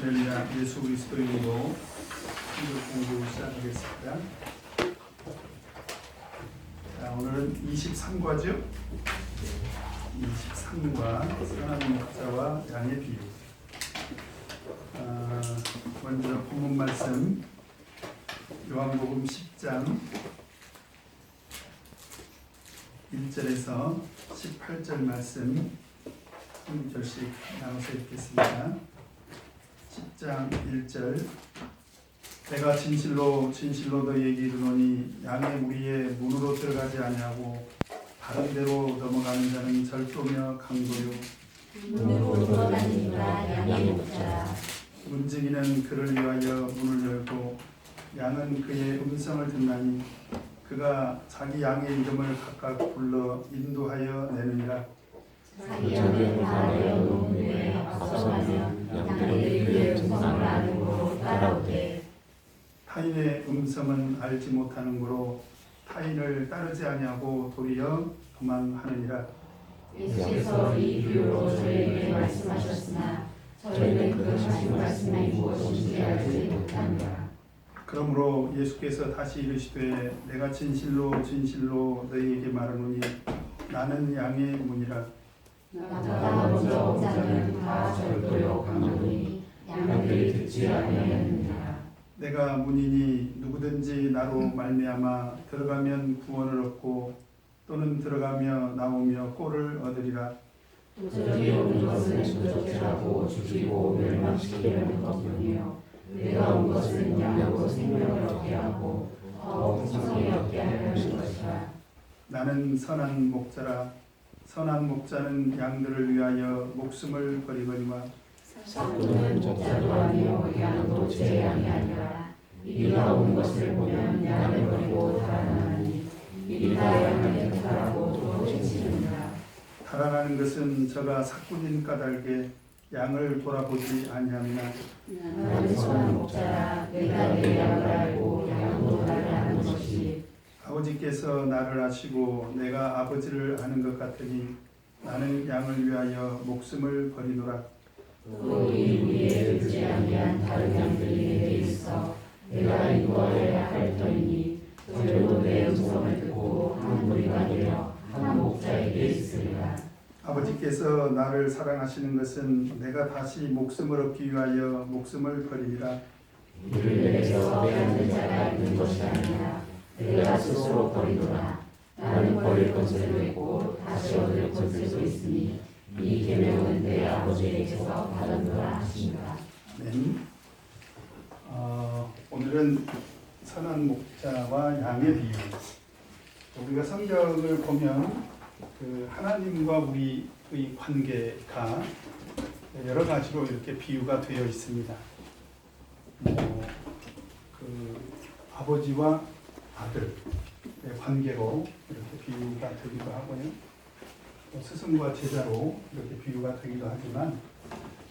할렐루야. 예수 그리스도의 이름으로 신약 공부 시작하겠습니다. 자, 오늘은 23과죠? 23과 선한 목자와 양의 비유. 먼저 본문 말씀 요한복음 10장 1절에서 18절 말씀 한 절씩 나눠서 읽겠습니다. 10장 1절. 내가 진실로 진실로 너희에게 이르노니 양의 무리에 문으로 들어가지 아니하고 다른 데로 넘어가는 자는 절도며 강도요 문으로 들어가는 이가 양의 목자라. 문지기는 그를 위하여 문을 열고 양은 그의 음성을 듣나니 그가 자기 양의 이름을 각각 불러 인도하여 내느니라. 자기 양을 바라여 놓은 후에 앞서가며 양들이 그의 음성을 아는 고로 따라오되 타인의 음성은 알지 못하는 고로 타인을 따르지 아니하고 도리어 도망하느니라. 예수께서 이 비유로 저희에게 말씀하셨으나 저희는 그 하신 말씀이 무엇인지 알지 못합니다. 그러므로 예수께서 다시 이르시되 내가 진실로 진실로 너희에게 말하노니 나는 양의 문이라. 나보다 먼저 온 자는 다 절도요 강도니 양들이 듣지 아니하였느니라. 내가 문이니 누구든지 나로 말미암아 들어가면 구원을 얻고 또는 들어가며 나오며 꼴을 얻으리라. 도저히 오는 것은 부족하고 죽이고 멸망시키려는 것뿐이요 내가 온 것은 양으로 생명을 얻게 하고 더욱 풍성히 얻게 하려는 것이라. 나는 선한 목자라. 선한 목자는 양들을 위하여 목숨을 버리거니와 사도는 목자도 아니요 양도 제 양이 아니라 이가 온 것을 보면 양을 버리고 달아나니 이가 양을 택하라고 도로치느니라. 달아나는 것은 저가 사꾼인 까닭에 양을 돌아보지 아니하느냐. 나는 선한 목자라. 내가 내 양을 알고 양도 나를 아는 것이 아버지께서 나를 아시고 내가 아버지를 아는 것 같으니 나는 양을 위하여 목숨을 버리노라. 또 이 위에 듣지 아니한 다른 양들이 내게 있어 내가 인도하여야 할 터이니 저희도 내 음성을 듣고 한 무리가 되어 한 목자에게 있으리라. 아버지께서 나를 사랑하시는 것은 내가 다시 목숨을 얻기 위하여 목숨을 버리리라. 이를 내게서 빼앗는 자가 있는 것이 아니라 내가 스스로 버리노라. 나는 버릴 것을 있고 다시 얻을 것을 있으니 이 계명은 내 아버지에게서 받았노라 하시니라. 아멘. 오늘은 선한 목자와 양의 비유. 우리가 성경을 보면 그 하나님과 우리의 관계가 여러 가지로 이렇게 비유가 되어 있습니다. 그 아버지와 아들의 관계로 이렇게 비유가 되기도 하고요. 스승과 제자로 이렇게 비유가 되기도 하지만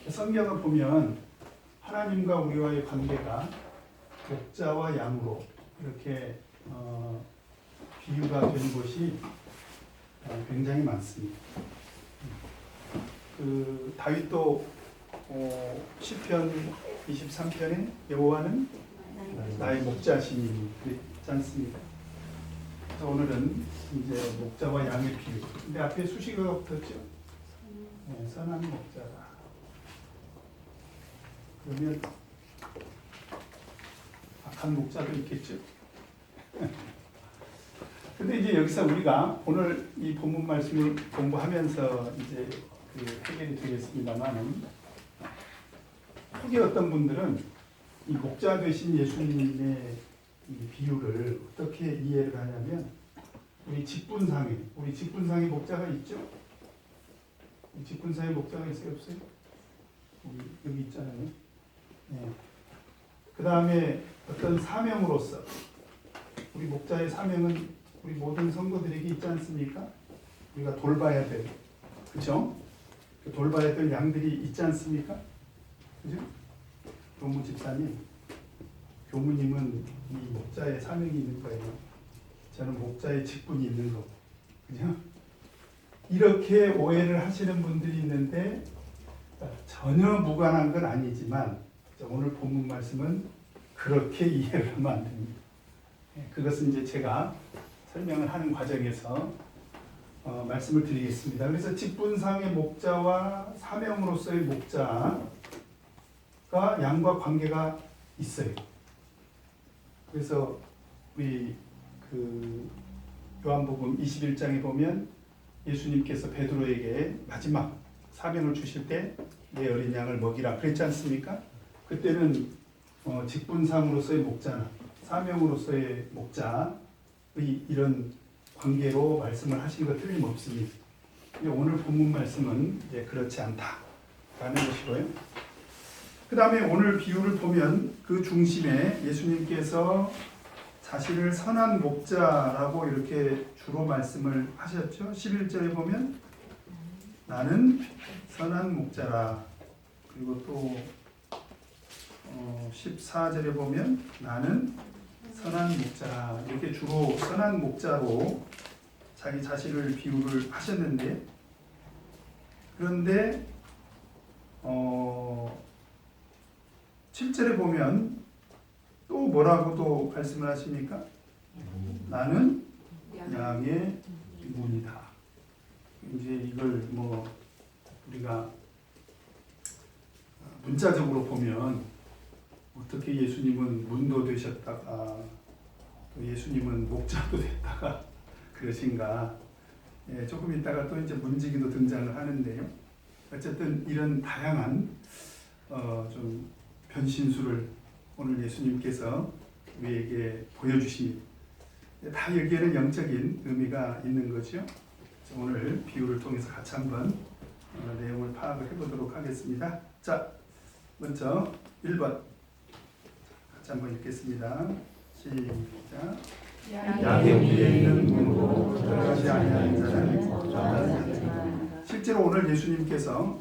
성경을 보면 하나님과 우리와의 관계가 목자와 양으로 이렇게 비유가 된 것이 굉장히 많습니다. 그 다윗도 시편 23편에 여호와는 나의 목자시니 그랬지 않습니까? 그래서 오늘은 이제 목자와 양의 비유. 근데 앞에 수식어가 붙었죠. 선한 목자다. 그러면 악한 목자도 있겠죠. 근데 이제 여기서 우리가 오늘 이 본문 말씀을 공부하면서 이제 그 해결이 되겠습니다만은 혹시 어떤 분들은 이 목자 되신 예수님의 이 비유를 어떻게 이해를 하냐면 우리 직분상에 목자가 있죠? 우리 직분상에 목자가 있어요, 없어요? 우리 여기 있잖아요. 네. 그 다음에 어떤 사명으로서 우리 목자의 사명은 우리 모든 성도들에게 있지 않습니까? 우리가 돌봐야 될, 그렇죠? 돌봐야 될 양들이 있지 않습니까? 그죠? 교무 집사님, 교무님은 이 목자의 사명이 있는 거예요. 저는 목자의 직분이 있는 거고, 그죠? 이렇게 오해를 하시는 분들이 있는데 전혀 무관한 건 아니지만 오늘 본문 말씀은 그렇게 이해를 하면 안 됩니다. 그것은 이제 제가 설명을 하는 과정에서 말씀을 드리겠습니다. 그래서 직분상의 목자와 사명으로서의 목자가 양과 관계가 있어요. 그래서 우리 그 요한복음 21장에 보면 예수님께서 베드로에게 마지막 사명을 주실 때 내 어린 양을 먹이라 그랬지 않습니까? 그때는 직분상으로서의 목자나 사명으로서의 목자의 이런 관계로 말씀을 하신 것 틀림없습니다. 오늘 본문 말씀은 이제 그렇지 않다라는 것이고요. 그 다음에 오늘 비유를 보면 그 중심에 예수님께서 자신을 선한 목자라고 이렇게 주로 말씀을 하셨죠. 11절에 보면 나는 선한 목자라. 그리고 또 14절에 보면 나는 선한 목자라. 이렇게 주로 선한 목자로 자기 자신을 비유를 하셨는데, 그런데 7절에 보면 또 뭐라고 또 말씀을 하십니까? 나는 양의 문이다. 이제 이걸 뭐 우리가 문자적으로 보면 어떻게 예수님은 문도 되셨다가 또 예수님은 목자도 됐다가 그러신가? 조금 있다가 또 이제 문지기도 등장을 하는데요. 어쨌든 이런 다양한 좀 변신수를 오늘 예수님께서 우리에게 보여주십니다. 다 여기에는 영적인 의미가 있는 거죠. 오늘 비유를 통해서 같이 한번 내용을 파악을 해보도록 하겠습니다. 자, 먼저 1번 같이 한번 읽겠습니다. 시작. 양의 위에 있는 문으로 들어가지 아니하는 자는 실제로 오늘 예수님께서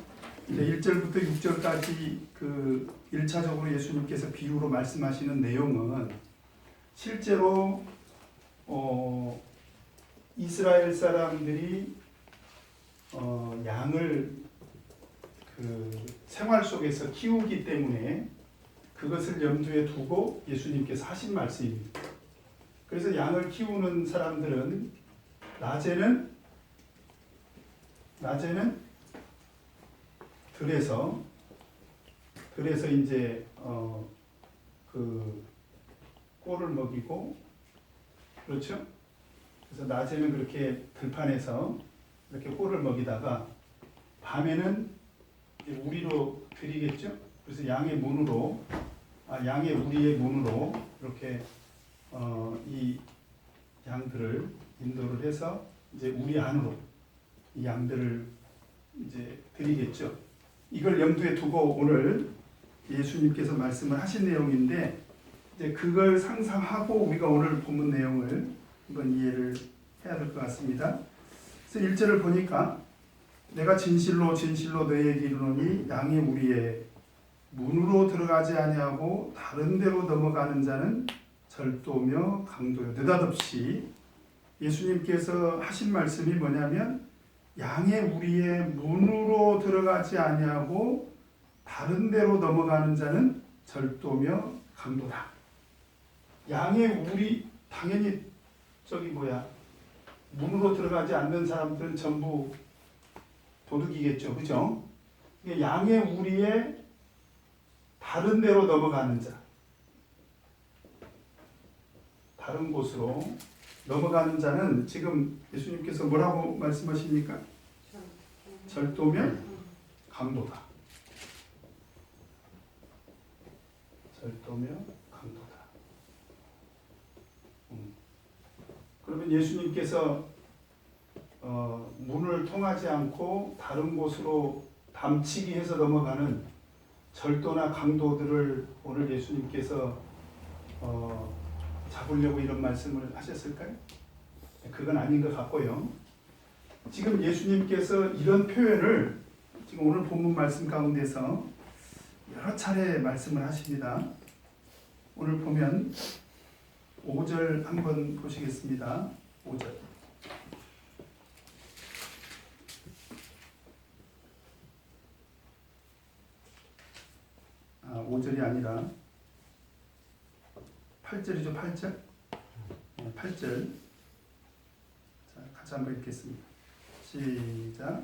이제 1절부터 6절까지 그 1차적으로 예수님께서 비유로 말씀하시는 내용은 실제로 이스라엘 사람들이 양을 그 생활 속에서 키우기 때문에 그것을 염두에 두고 예수님께서 하신 말씀입니다. 그래서 양을 키우는 사람들은 낮에는 들에서 이제 그 꼴을 먹이고, 그렇죠? 그래서 낮에는 그렇게 들판에서 이렇게 꼴을 먹이다가 밤에는 우리로 드리겠죠? 그래서 양의 문으로, 양의 우리의 문으로 이렇게 이 양들을 인도를 해서 이제 우리 안으로 이 양들을 이제 드리겠죠. 이걸 염두에 두고 오늘 예수님께서 말씀을 하신 내용인데, 이제 그걸 상상하고 우리가 오늘 본문 내용을 한번 이해를 해야 될 것 같습니다. 그래서 1절을 보니까 내가 진실로 진실로 너희에게 이르노니 양의 무리에 문으로 들어가지 아니하고 다른 데로 넘어가는 자는 절도며 강도요. 느닷없이 예수님께서 하신 말씀이 뭐냐면 양의 우리의 문으로 들어가지 아니하고 다른 데로 넘어가는 자는 절도며 강도다. 양의 우리, 당연히 문으로 들어가지 않는 사람들은 전부 도둑이겠죠. 그죠? 양의 우리에 다른 데로 넘어가는 자, 다른 곳으로 넘어가는 자는 지금 예수님께서 뭐라고 말씀하십니까? 절도면 강도다. 절도며 강도다. 그러면 예수님께서 문을 통하지 않고 다른 곳으로 담치기 해서 넘어가는 절도나 강도들을 오늘 예수님께서 잡으려고 이런 말씀을 하셨을까요? 그건 아닌 것 같고요. 지금 예수님께서 이런 표현을 지금 오늘 본문 말씀 가운데서 여러 차례 말씀을 하십니다. 오늘 보면 5절 한번 보시겠습니다. 5절. 5 5절이 아니라 8절이죠. 8절. 8절. 자, 같이 한번 읽겠습니다. 시작.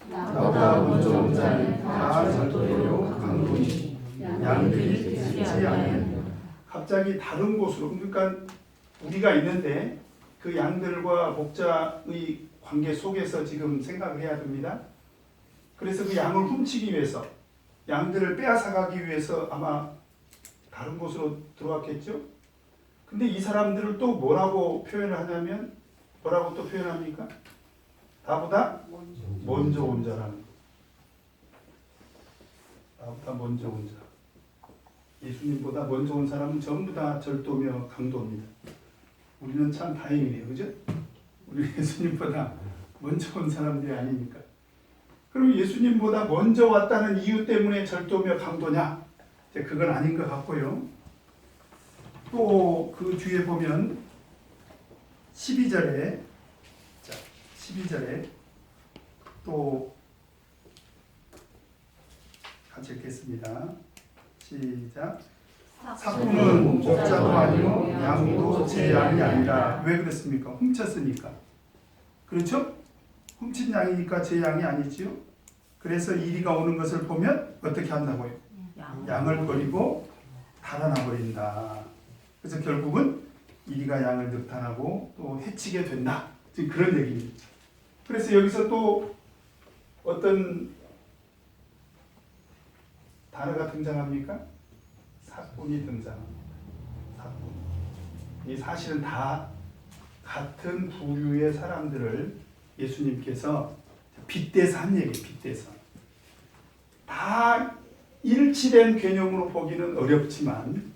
나보다 먼저 온 자는 다 절도요 강도니 양들이 듣지 아니하느냐. 갑자기 다른 곳으로, 그러니까 우리가 있는데 그 양들과 목자의 관계 속에서 지금 생각을 해야 됩니다. 그래서 그 양을 훔치기 위해서, 양들을 빼앗아가기 위해서 아마 다른 곳으로 들어왔겠죠. 근데 이 사람들을 또 뭐라고 표현을 하냐면, 뭐라고 또 표현합니까? 나보다 먼저 온 자라는 거. 나보다 먼저 온 자. 예수님보다 먼저 온 사람은 전부 다 절도며 강도입니다. 우리는 참 다행이네요. 그죠? 우리 예수님보다 먼저 온 사람들이 아니니까. 그럼 예수님보다 먼저 왔다는 이유 때문에 절도며 강도냐? 이제 그건 아닌 것 같고요. 또 그 뒤에 보면 12절에, 자, 12절에 또 같이 읽겠습니다. 시작. 사꾼은 목자도 아니요 양도 제 양이 아니라. 왜 그랬습니까? 훔쳤으니까. 그렇죠? 훔친 양이니까 제 양이 아니지요. 그래서 이리가 오는 것을 보면 어떻게 한다고요? 양을 버리고 달아나 버린다. 그래서 결국은 이리가 양을 늑탄하고 또 해치게 된다. 지금 그런 얘기입니다. 그래서 여기서 또 어떤 단어가 등장합니까? 사꾼이 등장합니다. 사꾼. 이 사실은 다 같은 부류의 사람들을 예수님께서 빗대서 한 얘기예요. 빗대서. 다 일치된 개념으로 보기는 어렵지만,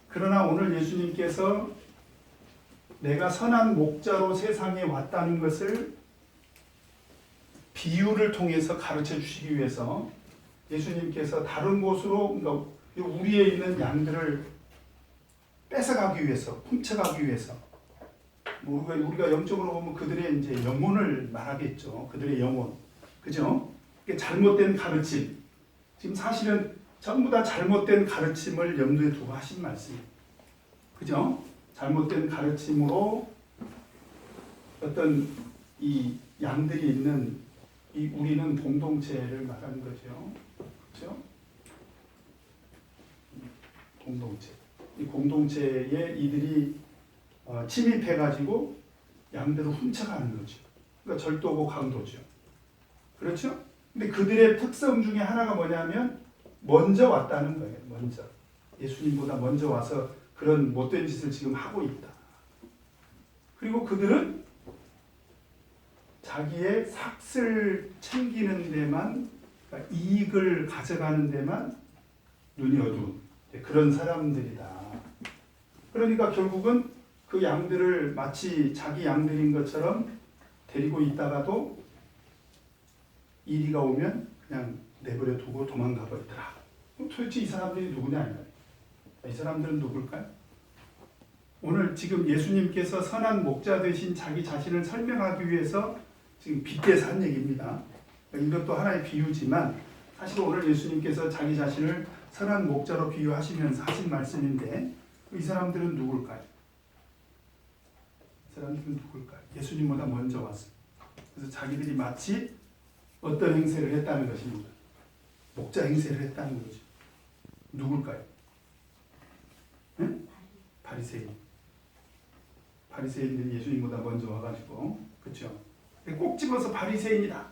그러나 오늘 예수님께서 내가 선한 목자로 세상에 왔다는 것을 비유를 통해서 가르쳐 주시기 위해서 예수님께서 다른 곳으로, 그러니까 우리에 있는 양들을 뺏어가기 위해서, 훔쳐가기 위해서, 우리가 영적으로 보면 그들의 이제 영혼을 말하겠죠. 그들의 영혼, 그죠? 잘못된 가르침, 지금 사실은 전부 다 잘못된 가르침을 염두에 두고 하신 말씀이에요. 그죠? 잘못된 가르침으로 어떤 이 양들이 있는 이 우리는 공동체를 말하는 거죠. 그렇죠? 공동체. 이 공동체에 이들이 침입해가지고 양들을 훔쳐가는 거죠. 그러니까 절도고 강도죠. 그렇죠? 근데 그들의 특성 중에 하나가 뭐냐면 먼저 왔다는 거예요. 먼저. 예수님보다 먼저 와서 그런 못된 짓을 지금 하고 있다. 그리고 그들은 자기의 삭슬 챙기는 데만, 그러니까 이익을 가져가는 데만 눈이 어두운 그런 사람들이다. 그러니까 결국은 그 양들을 마치 자기 양들인 것처럼 데리고 있다가도 이리가 오면 그냥 내버려 두고 도망가 버리더라. 도대체 이 사람들이 누구냐? 이 사람들은 누굴까요? 오늘 지금 예수님께서 선한 목자 되신 자기 자신을 설명하기 위해서 지금 빗대서 한 얘기입니다. 이것도 하나의 비유지만 사실 오늘 예수님께서 자기 자신을 선한 목자로 비유하시면서 하신 말씀인데, 이 사람들은 누굴까요? 이 사람들은 누굴까요? 예수님보다 먼저 왔어요. 그래서 자기들이 마치 어떤 행세를 했다는 것입니다. 목자 행세를 했다는 거죠. 누굴까요? 응? 바리새인. 바리새인들이 예수님보다 먼저 와가지고, 그렇죠? 꼭 집어서 바리새인이다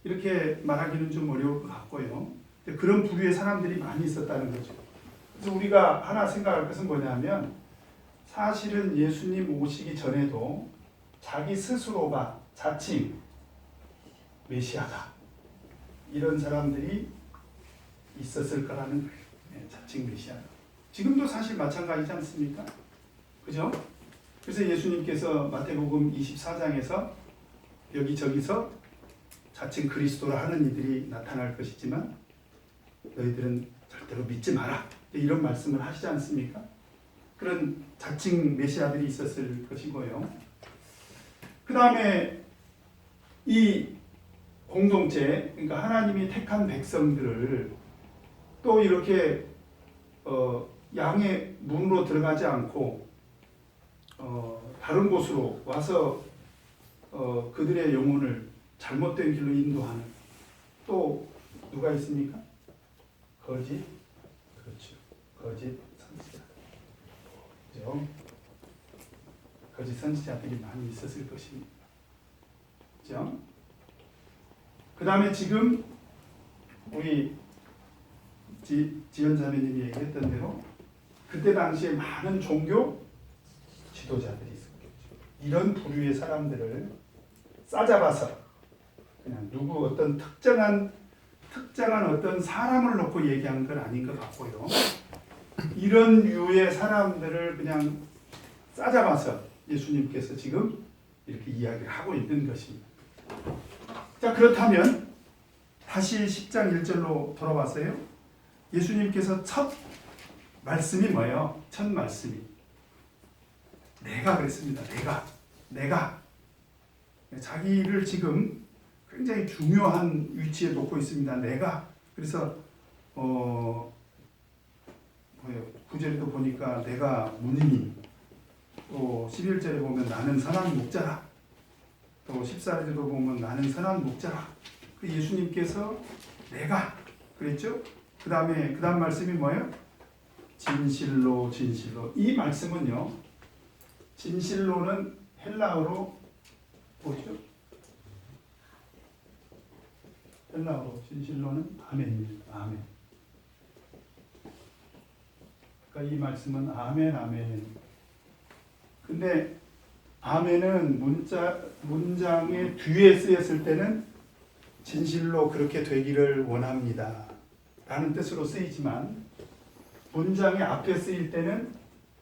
이렇게 말하기는 좀 어려울 것 같고요. 그런 부류의 사람들이 많이 있었다는 거죠. 그래서 우리가 하나 생각할 것은 뭐냐면, 사실은 예수님 오시기 전에도 자기 스스로가 자칭 메시아다 이런 사람들이 있었을 거라는 거예요. 자칭 메시아다. 지금도 사실 마찬가지지 않습니까? 그죠? 그래서 예수님께서 마태복음 24장에서 여기저기서 자칭 그리스도라 하는 이들이 나타날 것이지만 너희들은 절대로 믿지 마라 이런 말씀을 하시지 않습니까? 그런 자칭 메시아들이 있었을 것이고요. 그 다음에 이 공동체, 그러니까 하나님이 택한 백성들을 또 이렇게 양의 문으로 들어가지 않고 다른 곳으로 와서 그들의 영혼을 잘못된 길로 인도하는 또 누가 있습니까? 거짓, 그렇죠. 거짓 선지자. 그죠? 거짓 선지자들이 많이 있었을 것입니다. 그죠? 그 다음에 지금 우리 지연 자매님이 얘기했던 대로 그때 당시에 많은 종교 지도자들이 있었겠죠. 이런 부류의 사람들을 싸잡아서 그냥 누구 어떤 특정한 어떤 사람을 놓고 얘기한 건 아닌 것 같고요. 이런 류의 사람들을 그냥 싸잡아서 예수님께서 지금 이렇게 이야기를 하고 있는 것입니다. 자, 그렇다면 다시 10장 1절로 돌아와서요. 예수님께서 첫 말씀이 뭐예요? 첫 말씀이 내가 그랬습니다. 내가 자기를 지금 굉장히 중요한 위치에 놓고 있습니다. 내가 그래서 9절에도 보니까 내가 문이니 또 11절에 보면 나는 선한 목자라 또 14절에도 보면 나는 선한 목자라 그 예수님께서 내가 그랬죠? 그 다음 말씀이 뭐예요? 진실로 이 말씀은요 진실로는 헬라어로 뭐죠? 헬라어로 진실로는 아멘입니다. 아멘. 그러니까 이 말씀은 아멘. 근데 아멘은 문장의 뒤에 쓰였을 때는 진실로 그렇게 되기를 원합니다. 라는 뜻으로 쓰이지만 문장의 앞에 쓰일 때는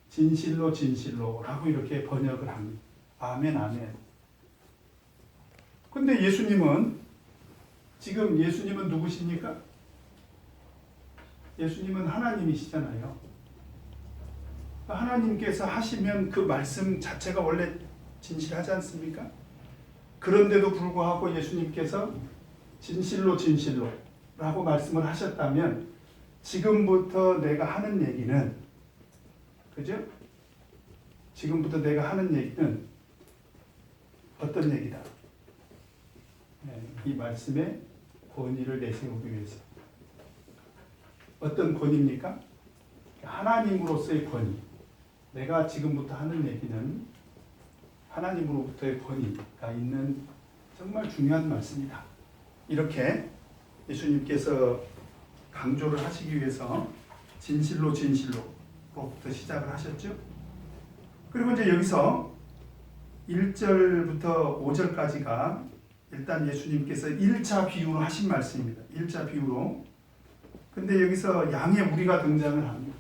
진실로 라고 이렇게 번역을 합니다. 아멘. 근데 예수님은 누구십니까? 예수님은 하나님이시잖아요. 하나님께서 하시면 그 말씀 자체가 원래 진실하지 않습니까? 그런데도 불구하고 예수님께서 진실로 라고 말씀을 하셨다면 지금부터 내가 하는 얘기는 그죠? 지금부터 내가 하는 얘기는 어떤 얘기다? 이 말씀의 권위를 내세우기 위해서 어떤 권위입니까? 하나님으로서의 권위. 내가 지금부터 하는 얘기는 하나님으로부터의 권위가 있는 정말 중요한 말씀이다. 이렇게 예수님께서 강조를 하시기 위해서 진실로부터 시작을 하셨죠. 그리고 이제 여기서 1절부터 5절까지가 일단 예수님께서 1차 비유로 하신 말씀입니다. 1차 비유로. 근데 여기서 양의 무리가 등장을 합니다.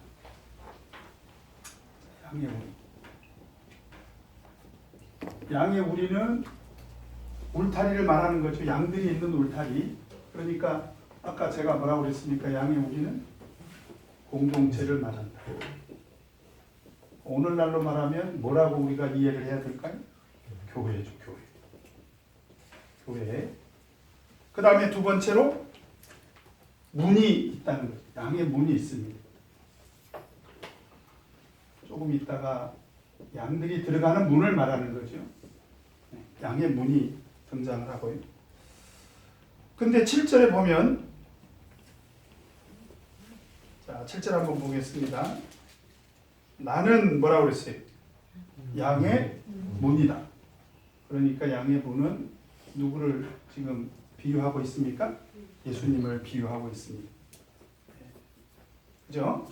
양의 무리는 울타리를 말하는 거죠. 양들이 있는 울타리. 그러니까 아까 제가 뭐라고 그랬습니까? 양의 무리는 공동체를 말한다. 오늘날로 말하면 뭐라고 우리가 이해를 해야 될까요? 교회죠, 교회. 그 다음에 두 번째로 문이 있다는 거죠. 양의 문이 있습니다. 조금 있다가 양들이 들어가는 문을 말하는 거죠. 양의 문이 등장을 하고요. 근데 7절에 보면 자, 7절 한번 보겠습니다. 나는 뭐라고 그랬어요? 양의 문이다. 그러니까 양의 문은 누구를 지금 비유하고 있습니까? 예수님을 비유하고 있습니다. 그죠?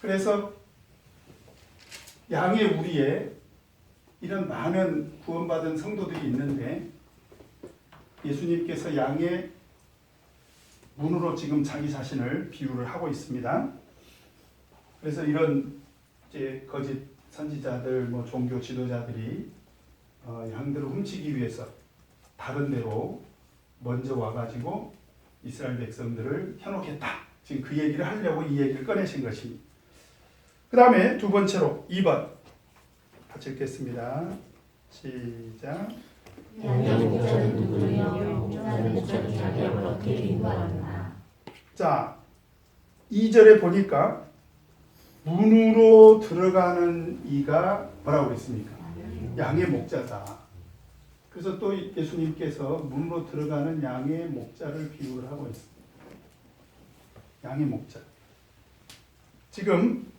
그래서 양의 무리에 이런 많은 구원받은 성도들이 있는데 예수님께서 양의 문으로 지금 자기 자신을 비유를 하고 있습니다. 그래서 이런 이제 거짓 선지자들, 종교 지도자들이 양들을 훔치기 위해서 다른 데로 먼저 와가지고 이스라엘 백성들을 현혹했다. 지금 그 얘기를 하려고 이 얘기를 꺼내신 것입니다. 그 다음에 두 번째로 2번 같이 읽겠습니다. 시작. 양의 목자는 누구며 목자는 목자를 자기 앞으로 어떻게 인도하느냐. 자, 2절에 보니까 문으로 들어가는 이가 뭐라고 그랬습니까? 양의 목자다. 그래서 또 예수님께서 문으로 들어가는 양의 목자를 비유를 하고 있습니다. 양의 목자. 지금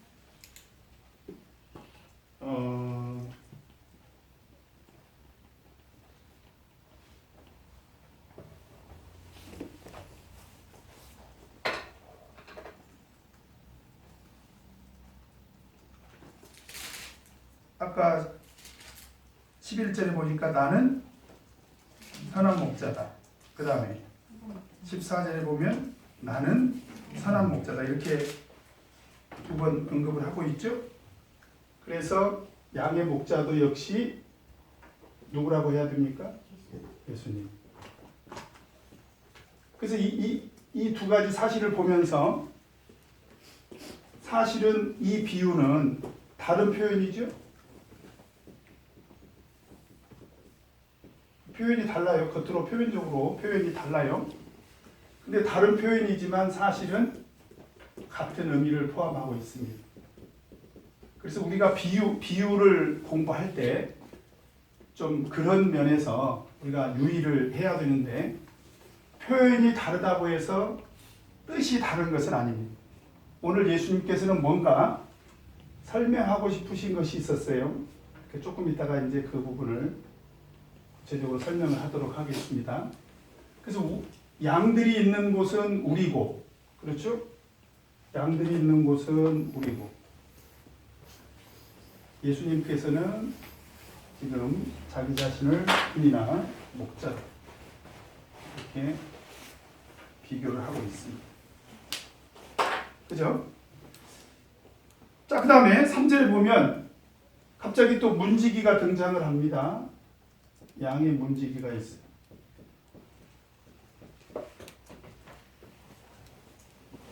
아까 11절에 보니까 나는 선한 목자다. 그 다음에 14절에 보면 나는 선한 목자다. 이렇게 두 번 언급을 하고 있죠. 그래서 양의 목자도 역시 누구라고 해야 됩니까? 예수님. 그래서 이 두 가지 사실을 보면서 사실은 이 비유는 다른 표현이죠. 표현이 달라요. 겉으로 표면적으로 표현이 달라요. 근데 다른 표현이지만 사실은 같은 의미를 포함하고 있습니다. 그래서 우리가 비유를 공부할 때 좀 그런 면에서 우리가 유의를 해야 되는데, 표현이 다르다고 해서 뜻이 다른 것은 아닙니다. 오늘 예수님께서는 뭔가 설명하고 싶으신 것이 있었어요. 조금 이따가 이제 그 부분을 구체적으로 설명을 하도록 하겠습니다. 그래서 양들이 있는 곳은 우리고, 그렇죠? 양들이 있는 곳은 우리고, 예수님께서는 지금 자기 자신을 군이나 목자 이렇게 비교를 하고 있습니다. 그죠? 자, 그 다음에 3절에 보면 갑자기 또 문지기가 등장을 합니다. 양의 문지기가 있어요.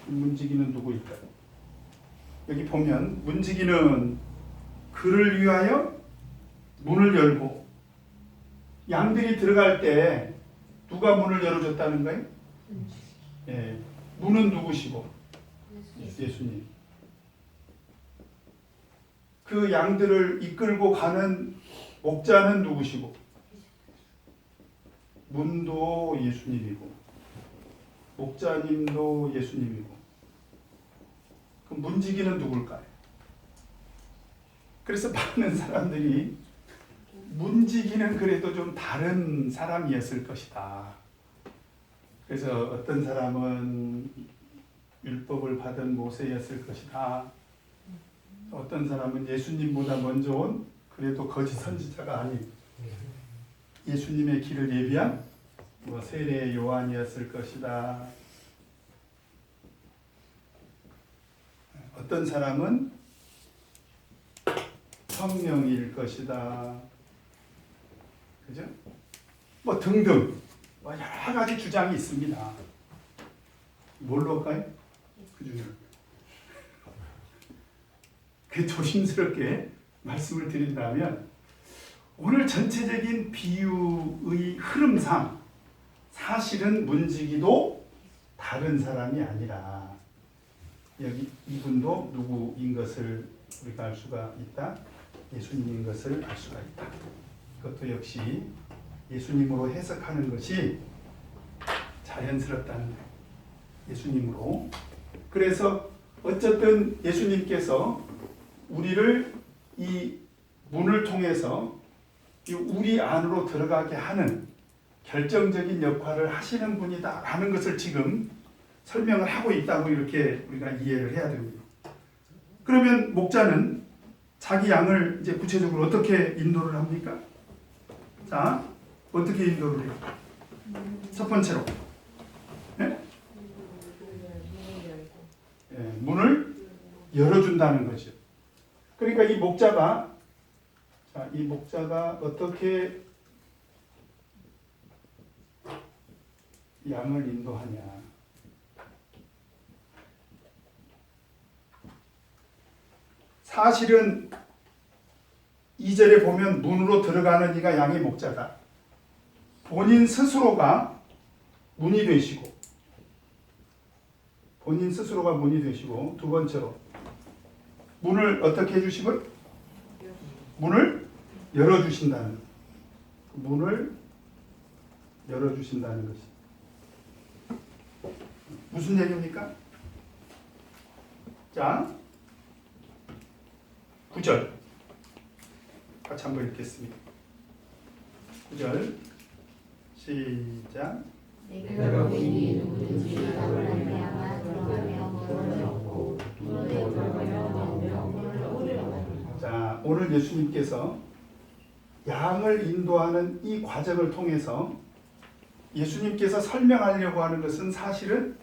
문지기는 누구일까요? 여기 보면 문지기는 그를 위하여 문을 열고, 양들이 들어갈 때 누가 문을 열어줬다는 거예요? 예, 문은 누구시고? 예수님. 그 양들을 이끌고 가는 목자는 누구시고? 문도 예수님이고 목자님도 예수님이고, 그럼 문지기는 누굴까요? 그래서 많은 사람들이 문지기는 그래도 좀 다른 사람이었을 것이다. 그래서 어떤 사람은 율법을 받은 모세였을 것이다. 어떤 사람은 예수님보다 먼저 온 그래도 거짓 선지자가 아닌 예수님의 길을 예비한 세례 요한이었을 것이다. 어떤 사람은 성령일 것이다. 그죠? 등등 여러 가지 주장이 있습니다. 뭘로 할까요? 그 중에 조심스럽게 말씀을 드린다면, 오늘 전체적인 비유의 흐름상 사실은 문지기도 다른 사람이 아니라 여기 이분도 누구인 것을 우리가 알 수가 있다. 예수님인 것을 알 수가 있다. 그것도 역시 예수님으로 해석하는 것이 자연스럽다는 거예요. 예수님으로. 그래서 어쨌든 예수님께서 우리를 이 문을 통해서 이 우리 안으로 들어가게 하는 결정적인 역할을 하시는 분이다라는 것을 지금 설명을 하고 있다고 이렇게 우리가 이해를 해야 됩니다. 그러면 목자는 자기 양을 이제 구체적으로 어떻게 인도를 합니까? 자, 어떻게 인도를 해요? 첫 번째로, 네? 문을 열어준다는 거죠. 그러니까 이 목자가 어떻게 양을 인도하냐? 사실은 2절에 보면 문으로 들어가는 이가 양의 목자다. 본인 스스로가 문이 되시고 본인 스스로가 문이 되시고, 두 번째로 문을 어떻게 해주시고 문을 열어주신다는, 문을 열어주신다는 것이 무슨 얘기입니까? 자, 9절 같이 한번 읽겠습니다. 9절 시작. 내가 보니 누구든지 나를 말미암아 들어가며 물을 얻고 또 들어가며 나오며 물을 얻으리라. 자, 오늘 예수님께서 양을 인도하는 이 과정을 통해서 예수님께서 설명하려고 하는 것은 사실은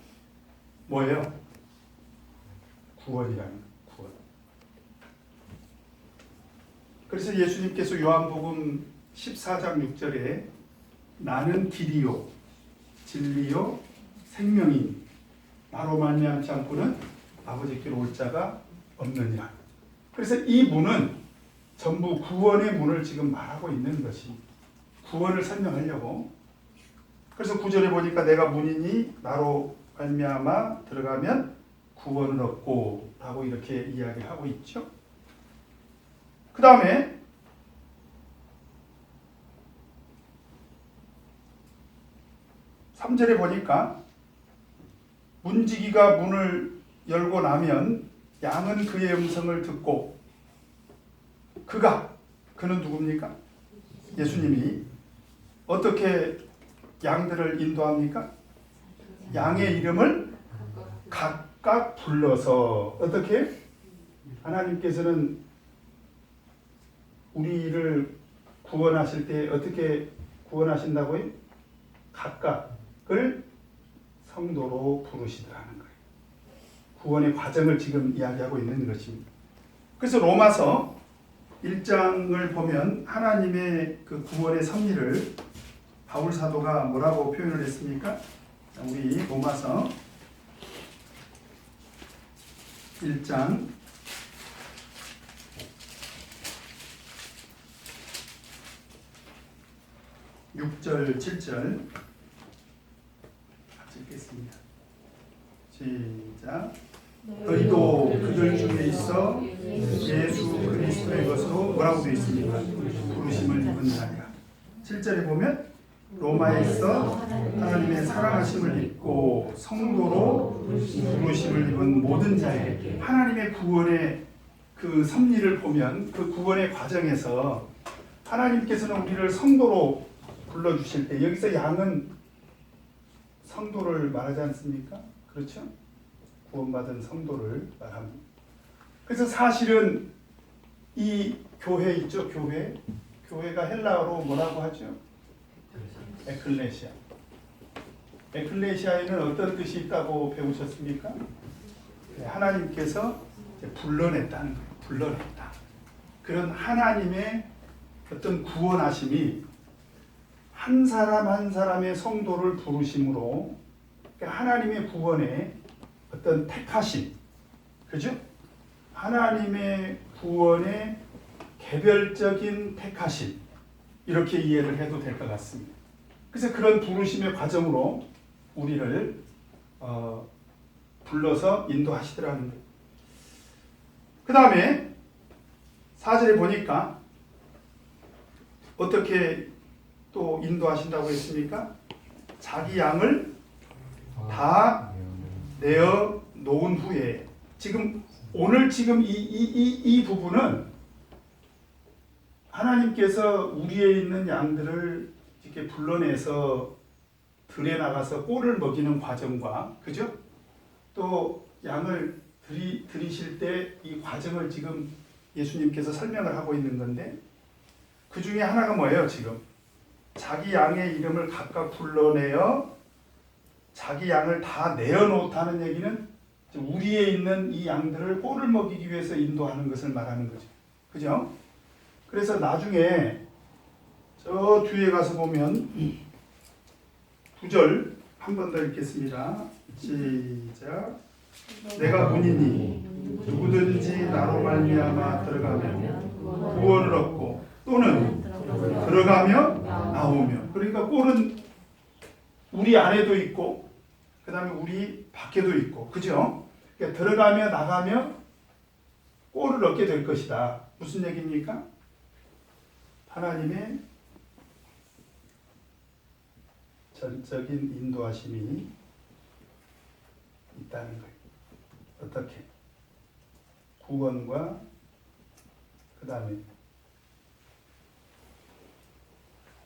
뭐예요? 구원이라는 거예요. 구원. 그래서 예수님께서 요한복음 14장 6절에 나는 길이요 진리요 생명이니 나로 말미암지 않고는 아버지께로 올 자가 없느니라. 그래서 이 문은 전부 구원의 문을 지금 말하고 있는 것이 구원을 설명하려고. 그래서 9절에 보니까 내가 문이니 나로 말미암아 들어가면 구원을 얻고 라고 이렇게 이야기하고 있죠. 그 다음에 3절에 보니까 문지기가 문을 열고 나면 양은 그의 음성을 듣고 그는 누굽니까? 예수님이 어떻게 양들을 인도합니까? 양의 이름을 각각 불러서 어떻게? 하나님께서는 우리를 구원하실 때 어떻게 구원하신다고요? 각각을 성도로 부르시더라는 거예요. 구원의 과정을 지금 이야기하고 있는 것입니다. 그래서 로마서 1장을 보면 하나님의 그 구원의 섭리를 바울 사도가 뭐라고 표현을 했습니까? 우리 로마서 1장 6절 7절 같이 읽겠습니다. 시작. 너희도 그들 중에 있어 예수 그리스도의 것으로 뭐라고 되어 있습니까? 부르심을 입은 자니라. 7절에 보면 로마에 있어 하나님의 사랑하심을 입고 성도로 부르심을 입은 모든 자에게 하나님의 구원의 그 섭리를 보면 그 구원의 과정에서 하나님께서는 우리를 성도로 불러주실 때 여기서 양은 성도를 말하지 않습니까? 그렇죠? 구원받은 성도를 말합니다. 그래서 사실은 이 교회 있죠? 교회가 헬라어로 뭐라고 하죠? 에클레시아. 에클레시아에는 어떤 뜻이 있다고 배우셨습니까? 하나님께서 불러냈다는 거예요. 불러냈다. 그런 하나님의 어떤 구원하심이 한 사람 한 사람의 성도를 부르심으로 하나님의 구원에 어떤 택하심, 그죠? 하나님의 구원의 개별적인 택하심, 이렇게 이해를 해도 될 것 같습니다. 그래서 그런 부르심의 과정으로 우리를 불러서 인도하시더라는 거예요. 그 다음에 4절에 보니까 어떻게 또 인도하신다고 했습니까? 자기 양을 다 내어 놓은 후에 오늘 이 부분은 하나님께서 우리에 있는 양들을 이렇게 불러내서 들에 나가서 꼴을 먹이는 과정과 그죠? 또 양을 들이실 때 이 과정을 지금 예수님께서 설명을 하고 있는 건데 그 중에 하나가 뭐예요? 지금 자기 양의 이름을 각각 불러내어 자기 양을 다 내어놓다는 얘기는 우리에 있는 이 양들을 꼴을 먹이기 위해서 인도하는 것을 말하는 거죠. 그죠? 그래서 나중에 저 뒤에 가서 보면 9절 한 번 더 읽겠습니다. 시작. 내가 문이니 누구든지 나로 말미암아 들어가면 구원을 얻고 또는 들어가며 나오며. 그러니까 꼴은 우리 안에도 있고 그 다음에 우리 밖에도 있고, 그죠? 그러니까 들어가며 나가며 꼴을 얻게 될 것이다. 무슨 얘기입니까? 하나님의 전적인 인도하심이 있다는 거예요. 어떻게? 구원과 그 다음에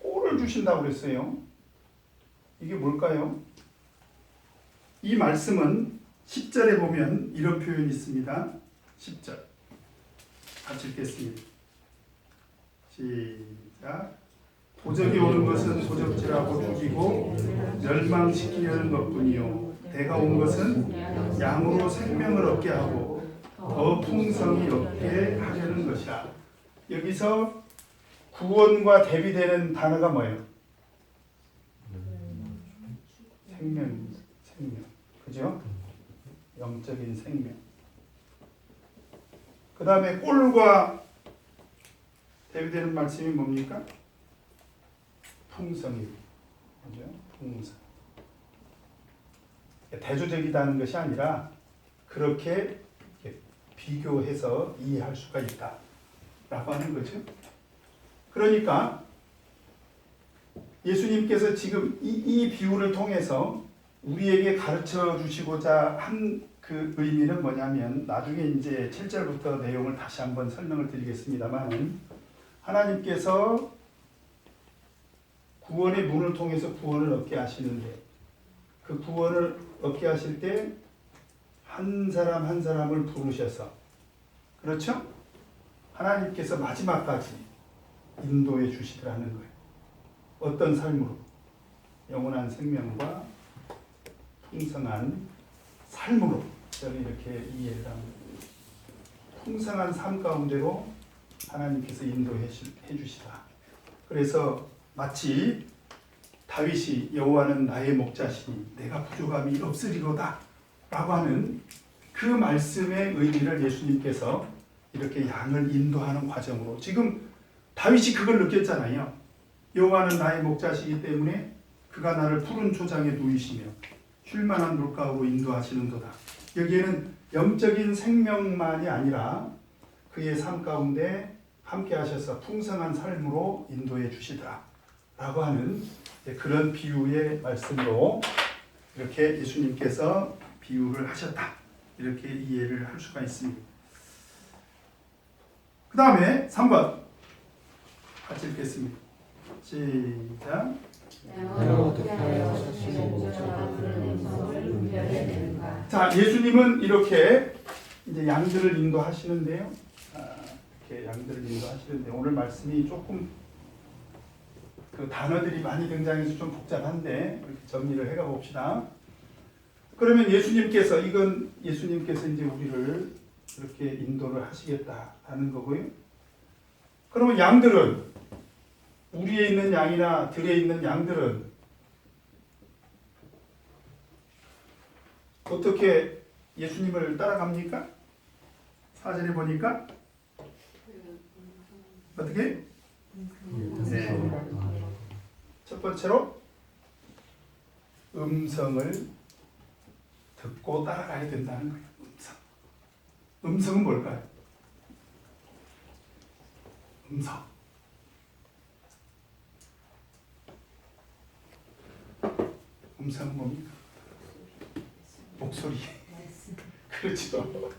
꼴을 주신다고 그랬어요. 이게 뭘까요? 이 말씀은 10절에 보면 이런 표현이 있습니다. 10절 같이 읽겠습니다. 시작. 도적이 오는 것은 도적질하고 죽이고 멸망시키려는 것뿐이요 내가 온 것은 양으로 생명을 얻게 하고 더 풍성히 얻게 하려는 것이라. 여기서 구원과 대비되는 단어가 뭐예요? 생명. 그죠? 영적인 생명. 그 다음에 꼴과 대비되는 말씀이 뭡니까? 풍성이. 그죠? 풍성. 대조적이다는 것이 아니라 그렇게 비교해서 이해할 수가 있다 라고 하는 거죠. 그러니까 예수님께서 지금 이 비유를 통해서 우리에게 가르쳐 주시고자 한 그 의미는 뭐냐면, 나중에 이제 7절부터 내용을 다시 한번 설명을 드리겠습니다만, 하나님께서 구원의 문을 통해서 구원을 얻게 하시는데, 그 구원을 얻게 하실 때 한 사람 한 사람을 부르셔서, 그렇죠? 하나님께서 마지막까지 인도해 주시더라는 거예요. 어떤 삶으로? 영원한 생명과 풍성한 삶으로. 저는 이렇게 이해를 합니다. 풍성한 삶 가운데로 하나님께서 인도해 주시다. 그래서 마치 다윗이 여호와는 나의 목자시니 내가 부족함이 없으리로다 라고 하는 그 말씀의 의미를 예수님께서 이렇게 양을 인도하는 과정으로, 지금 다윗이 그걸 느꼈잖아요. 여호와는 나의 목자시기 때문에 그가 나를 푸른 초장에 누이시며 쉴만한 물가로 인도하시는도다. 여기에는 영적인 생명만이 아니라 그의 삶 가운데 함께 하셔서 풍성한 삶으로 인도해 주시더라 라고 하는 그런 비유의 말씀으로 이렇게 예수님께서 비유를 하셨다, 이렇게 이해를 할 수가 있습니다. 그 다음에 3번 같이 읽겠습니다. 시작. 자, 예수님은 이렇게 이제 양들을 인도하시는데요. 이렇게 양들을 인도하시는데, 오늘 말씀이 조금 그 단어들이 많이 등장해서 좀 복잡한데 이렇게 정리를 해가 봅시다. 그러면 예수님께서 이제 우리를 이렇게 인도를 하시겠다라는 거고요. 그러면 양들은, 우리에 있는 양이나 들에 있는 양들은 어떻게 예수님을 따라갑니까? 4절에 보니까 어떻게? 네. 첫 번째로 음성을 듣고 따라가야 된다는 거예요. 음성은 뭘까요? 음성은 뭡니까? 목소리. 그렇죠.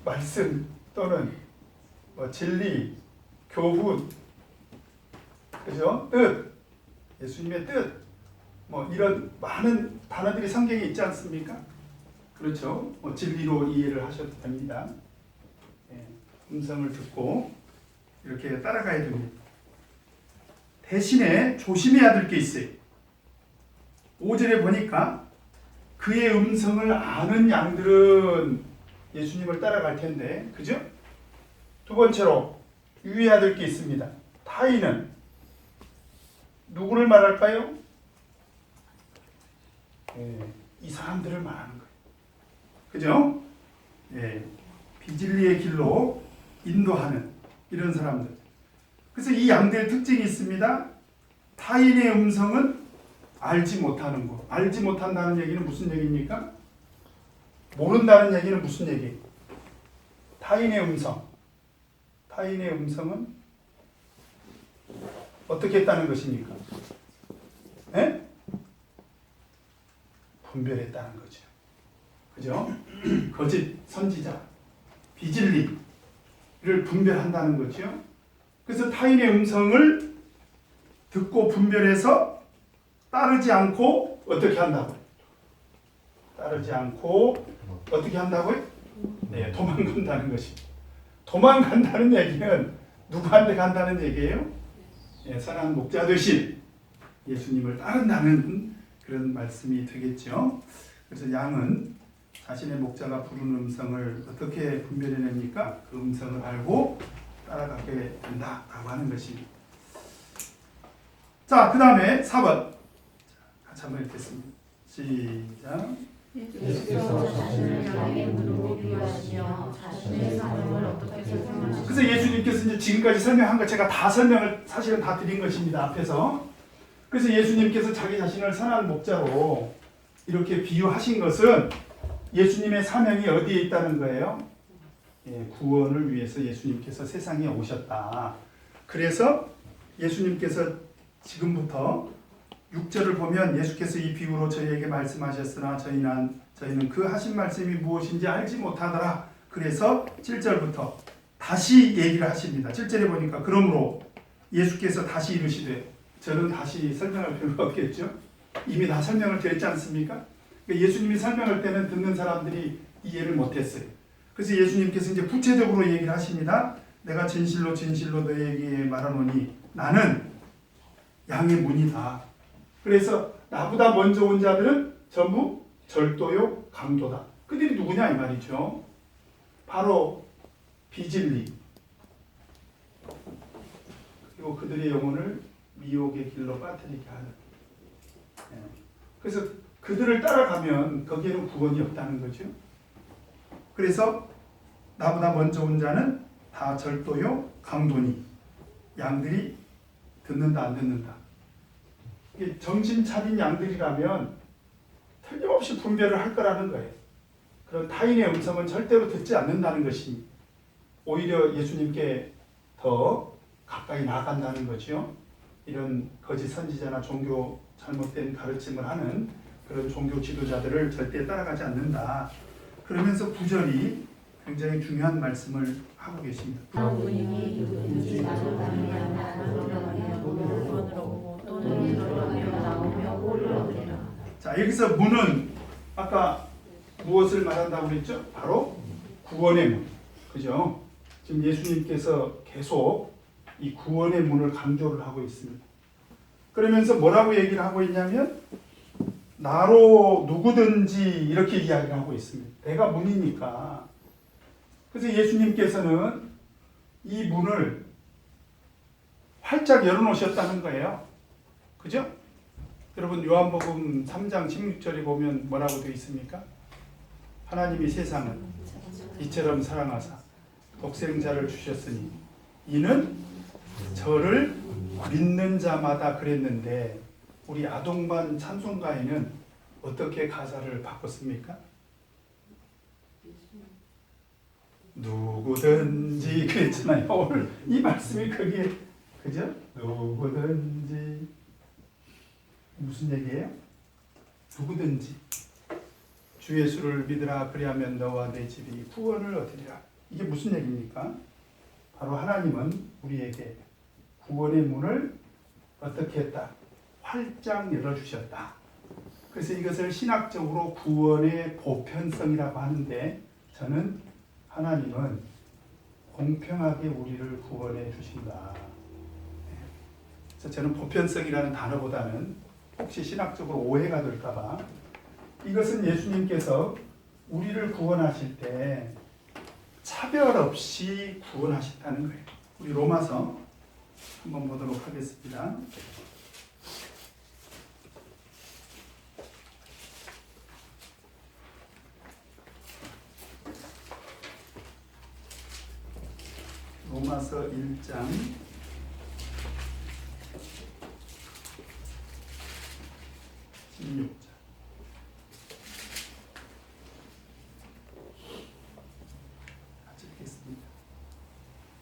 말씀 또는 진리, 교훈, 그죠? 뜻, 예수님의 뜻, 이런 많은 단어들이 성경에 있지 않습니까? 그렇죠. 진리로 이해를 하셔도 됩니다. 음성을 듣고 이렇게 따라가야 됩니다. 대신에 조심해야 될 게 있어요. 5절에 보니까 그의 음성을 아는 양들은 예수님을 따라갈 텐데, 그죠? 두 번째로 유의해야 될 게 있습니다. 타인은 누구를 말할까요? 이 사람들을 말하는 거예요. 그죠? 비진리의 길로 인도하는 이런 사람들. 그래서 이 양들의 특징이 있습니다. 타인의 음성은 알지 못하는 거. 알지 못한다는 얘기는 무슨 얘기입니까? 모른다는 얘기는 무슨 얘기? 타인의 음성. 타인의 음성은 어떻게 했다는 것입니까? 예? 분별했다는 거죠. 그죠? 거짓 선지자, 비진리를 분별한다는 거죠. 그래서 타인의 음성을 듣고 분별해서 따르지 않고 어떻게 한다고요? 따르지 않고 어떻게 한다고요? 네, 도망간다는 것이. 도망간다는 얘기는 누구한테 간다는 얘기예요? 예, 선한 목자 되신 예수님을 따른다는 그런 말씀이 되겠죠. 그래서 양은 자신의 목자가 부르는 음성을 어떻게 분별해냅니까? 그 음성을 알고 따라가게 된다라고 하는 것입니다. 자, 그 다음에 4번 같이 한번 읽겠습니다. 시작. 예수께서 자신을 양의 문으로 비유하시며 자신의 사명을 어떻게 설명하시죠? 그래서 예수님께서 이제 지금까지 설명한 것 제가 다 설명을 사실은 다 드린 것입니다. 앞에서. 그래서 예수님께서 자기 자신을 선한 목자로 이렇게 비유하신 것은 예수님의 사명이 어디에 있다는 거예요? 예, 구원을 위해서 예수님께서 세상에 오셨다. 그래서 예수님께서 지금부터 6절을 보면 예수께서 이 비유로 저희에게 말씀하셨으나 저희는 그 하신 말씀이 무엇인지 알지 못하더라. 그래서 7절부터 다시 얘기를 하십니다. 7절에 보니까 그러므로 예수께서 다시 이르시되, 저는 다시 설명할 필요가 없겠죠. 이미 다 설명을 드렸지 않습니까? 그러니까 예수님이 설명할 때는 듣는 사람들이 이해를 못했어요. 그래서 예수님께서 이제 구체적으로 얘기를 하십니다. 내가 진실로 진실로 너에게 말하노니 나는 양의 문이다. 그래서 나보다 먼저 온 자들은 전부 절도요 강도다. 그들이 누구냐 이 말이죠. 바로 비진리, 그리고 그들의 영혼을 미혹의 길로 빠뜨리게 하는. 그래서 그들을 따라가면 거기에는 구원이 없다는 거죠. 그래서 나보다 먼저 온 자는 다 절도요 강도니, 양들이 듣는다 안 듣는다. 정신 차린 양들이라면 틀림없이 분별을 할 거라는 거예요. 그런 타인의 음성은 절대로 듣지 않는다는 것이 오히려 예수님께 더 가까이 나아간다는 거죠. 이런 거짓 선지자나 종교 잘못된 가르침을 하는 그런 종교 지도자들을 절대 따라가지 않는다. 그러면서 9절이 굉장히 중요한 말씀을 하고 계십니다. 부모님이 누구든지 나를 따르면 구원으로 오고 또는 너를 나오며 꼴을 얻으리라. 자, 여기서 문은 아까 무엇을 말한다고 그랬죠? 바로 구원의 문. 그죠? 지금 예수님께서 계속 이 구원의 문을 강조를 하고 있습니다. 그러면서 뭐라고 얘기를 하고 있냐면 나로 누구든지 이렇게 이야기를 하고 있습니다. 내가 문이니까. 그래서 예수님께서는 이 문을 활짝 열어놓으셨다는 거예요. 그죠? 여러분 요한복음 3장 16절에 보면 뭐라고 되어 있습니까? 하나님이 세상을 이처럼 사랑하사 독생자를 주셨으니 이는 저를 믿는 자마다 그랬는데, 우리 아동반 찬송가에는 어떻게 가사를 바꿨습니까? 누구든지 그랬잖아요. 오늘 이 말씀이 거기에, 그죠? 누구든지 무슨 얘기예요? 누구든지 주 예수를 믿으라 그리하면 너와 내 집이 구원을 얻으리라. 이게 무슨 얘기입니까? 바로 하나님은 우리에게 구원의 문을 어떻게 했다? 활짝 열어주셨다. 그래서 이것을 신학적으로 구원의 보편성이라고 하는데, 저는 하나님은 공평하게 우리를 구원해 주신다. 그래서 저는 보편성이라는 단어보다는 혹시 신학적으로 오해가 될까봐, 이것은 예수님께서 우리를 구원하실 때 차별 없이 구원하셨다는 거예요. 우리 로마서 한번 보도록 하겠습니다. 로마서 1장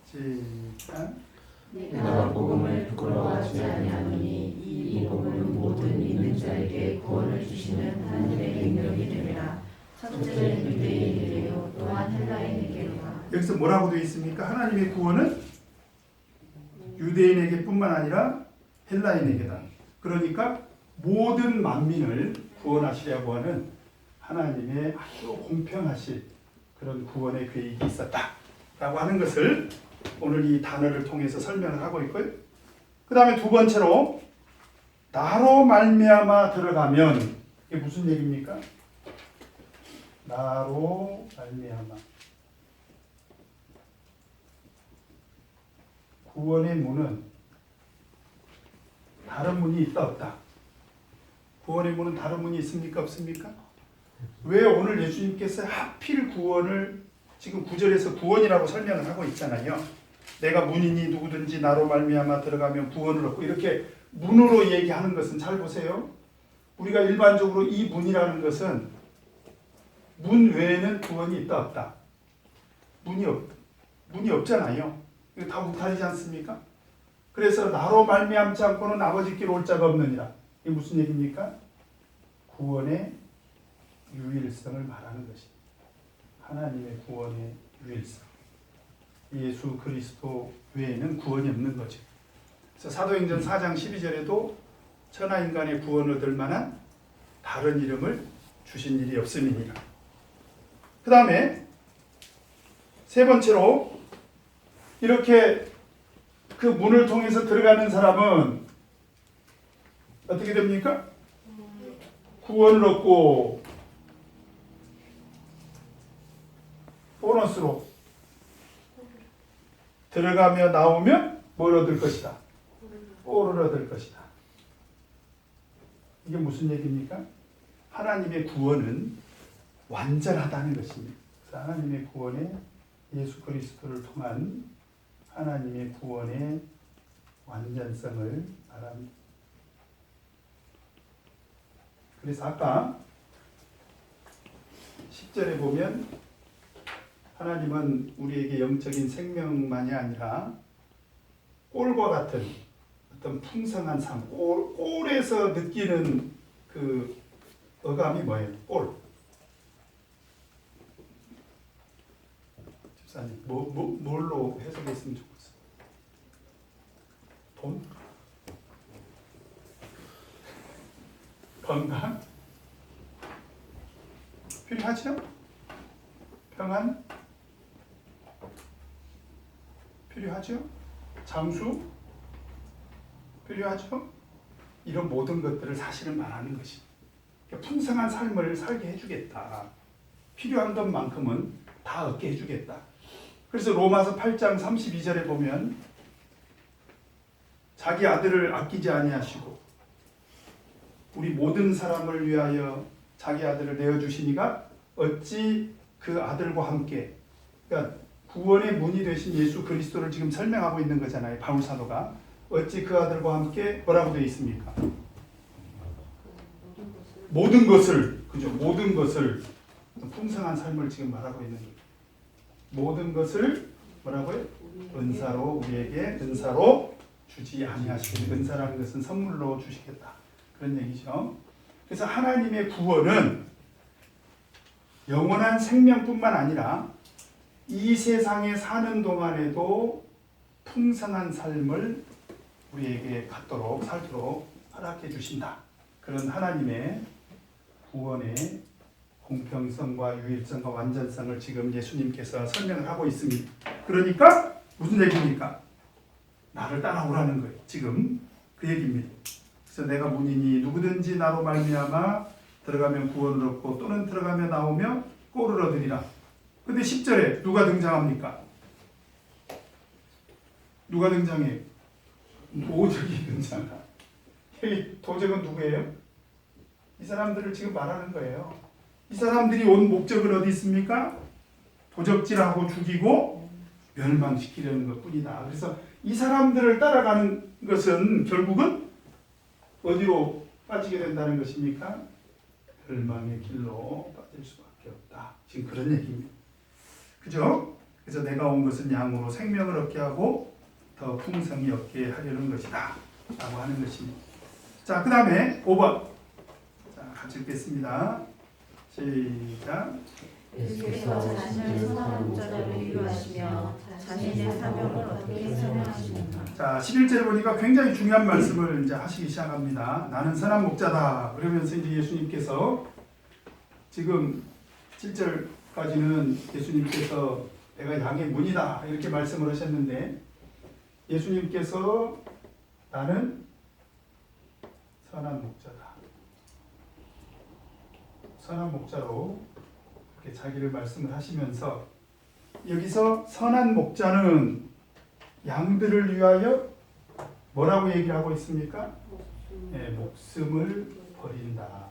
시작. 내가 복음을 부끄러워하지 아니하노니 이 복음은 모든 믿는 자에게 구원을 주시는 하나님의 능력이 되리라. 첫째는 유대인에게요 또한 헬라인에게로라. 여기서 뭐라고 되어 있습니까? 하나님의 구원은 유대인에게뿐만 아니라 헬라인에게다. 그러니까 모든 만민을 구원하시려고 하는 하나님의 아주 공평하신 그런 구원의 계획이 있었다라고 하는 것을 오늘 이 단어를 통해서 설명을 하고 있고요. 그 다음에 두 번째로 나로 말미암아 들어가면 이게 무슨 얘기입니까? 나로 말미암아 구원의 문은 다른 문이 있다 없다? 구원의 문은 다른 문이 있습니까 없습니까? 왜 오늘 예수님께서 하필 구원을 지금 9절에서 구원이라고 설명을 하고 있잖아요. 내가 문이니 누구든지 나로 말미암아 들어가면 구원을 얻고 이렇게 문으로 얘기하는 것은 잘 보세요. 우리가 일반적으로 이 문이라는 것은 문 외에는 구원이 있다 없다? 문이 없잖아요. 이거 다 무탈이지 않습니까? 그래서 나로 말미암지 않고는 아버지께로 올 자가 없느니라. 이게 무슨 얘기입니까? 구원의 유일성을 말하는 것입니다. 하나님의 구원의 유일성. 예수 그리스도 외에는 구원이 없는 거죠. 그래서 사도행전 4장 12절에도 천하 인간의 구원을 얻을 만한 다른 이름을 주신 일이 없음이니라. 그 다음에 세 번째로 이렇게 그 문을 통해서 들어가는 사람은 어떻게 됩니까? 구원을 얻고 보너스로 들어가며 나오면 뭘 얻을 것이다? 꼴을 얻을 것이다. 이게 무슨 얘기입니까? 하나님의 구원은 완전하다는 것입니다. 그래서 하나님의 구원에 예수 그리스도를 통한 하나님의 구원의 완전성을 말합니다. 그래서 아까 10절에 보면 하나님은 우리에게 영적인 생명만이 아니라 꼴과 같은 어떤 풍성한 삶, 꼴에서 느끼는 그 어감이 뭐예요? 꼴. 집사님, 뭘로 해석했으면 좋겠어요? 돈? 건강? 필요하죠? 평안? 필요하죠? 장수? 필요하죠? 이런 모든 것들을 사실은 말하는 것이 그러니까 풍성한 삶을 살게 해주겠다. 필요한 것만큼은 다 얻게 해주겠다. 그래서 로마서 8장 32절에 보면 자기 아들을 아끼지 아니하시고 우리 모든 사람을 위하여 자기 아들을 내어주시니가 어찌 그 아들과 함께 그러니까 구원의 문이 되신 예수 그리스도를 지금 설명하고 있는 거잖아요. 바울 사도가 어찌 그 아들과 함께 뭐라고 되어 있습니까? 모든 것을 그죠? 모든 것을 풍성한 삶을 지금 말하고 있는 거예요. 모든 것을 뭐라고요? 은사로 우리에게 은사로 주지 아니하시고 은사라는 것은 선물로 주시겠다 그런 얘기죠. 그래서 하나님의 구원은 영원한 생명뿐만 아니라 이 세상에 사는 동안에도 풍성한 삶을 우리에게 갖도록 살도록 허락해 주신다. 그런 하나님의 구원의 공평성과 유일성과 완전성을 지금 예수님께서 설명을 하고 있습니다. 그러니까 무슨 얘기입니까? 나를 따라오라는 거예요. 지금 그 얘기입니다. 그래서 내가 문이니 누구든지 나로 말미암아 들어가면 구원을 얻고 또는 들어가며 나오며 꼴을 얻으리라. 근데 10절에 누가 등장합니까? 누가 등장해요? 도적이 등장하. 이 도적은 누구예요? 이 사람들을 지금 말하는 거예요. 이 사람들이 온 목적은 어디 있습니까? 도적질하고 죽이고 멸망시키려는 것뿐이다. 그래서 이 사람들을 따라가는 것은 결국은 어디로 빠지게 된다는 것입니까? 멸망의 길로 빠질 수밖에 없다. 지금 그런 얘기입니다. 그죠? 그래서 내가 온 것은 양으로 생명을 얻게 하고 더 풍성히 얻게 하려는 것이다 라고 하는 것입니다. 자, 그 다음에 5번. 자, 같이 읽겠습니다. 시작. 예수께서 자신을 선한 목자로 비유하시며 자신의 사명을 어떻게 설명하십니까? 자, 11절에 보니까 굉장히 중요한 말씀을 이제 하시기 시작합니다. 나는 선한 목자다. 그러면서 이제 예수님께서 지금 7절까지는 예수님께서 내가 양의 문이다 이렇게 말씀을 하셨는데 예수님께서 나는 선한 목자다. 선한 목자로 이렇게 자기를 말씀을 하시면서 여기서 선한 목자는 양들을 위하여 뭐라고 얘기를 하고 있습니까? 네, 목숨을 버린다.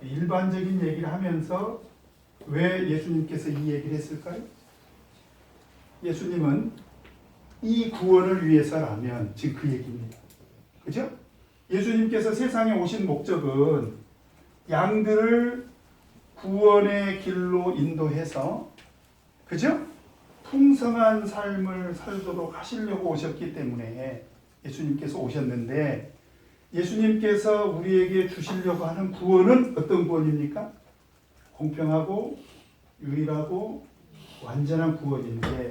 일반적인 얘기를 하면서 왜 예수님께서 이 얘기를 했을까요? 예수님은 이 구원을 위해서라면 지금 그 얘기입니다. 그죠? 예수님께서 세상에 오신 목적은 양들을 구원의 길로 인도해서 그죠? 풍성한 삶을 살도록 하시려고 오셨기 때문에 예수님께서 오셨는데 예수님께서 우리에게 주시려고 하는 구원은 어떤 구원입니까? 공평하고 유일하고 완전한 구원인데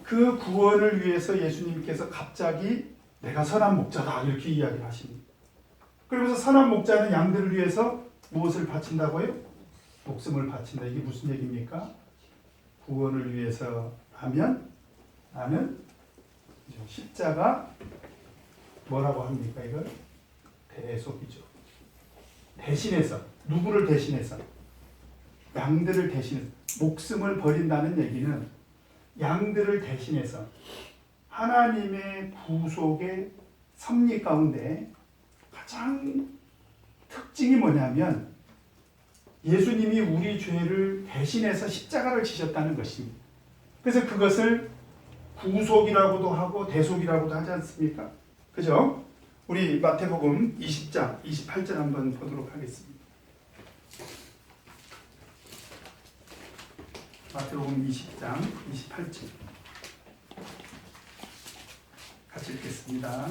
그 구원을 위해서 예수님께서 갑자기 내가 선한 목자다 이렇게 이야기를 하십니다. 그러면서 선한 목자는 양들을 위해서 무엇을 바친다고요? 목숨을 바친다. 이게 무슨 얘기입니까? 구원을 위해서 하면 나는 십자가 뭐라고 합니까? 이걸 대속이죠. 대신해서 누구를 대신해서? 양들을 대신해서 목숨을 버린다는 얘기는 양들을 대신해서 하나님의 구속의 섭리 가운데 가장 특징이 뭐냐면 예수님이 우리 죄를 대신해서 십자가를 지셨다는 것입니다. 그래서 그것을 구속이라고도 하고 대속이라고도 하지 않습니까? 그죠? 우리 마태복음 20장 28절 한번 보도록 하겠습니다. 마태복음 20장 28절 같이 읽겠습니다.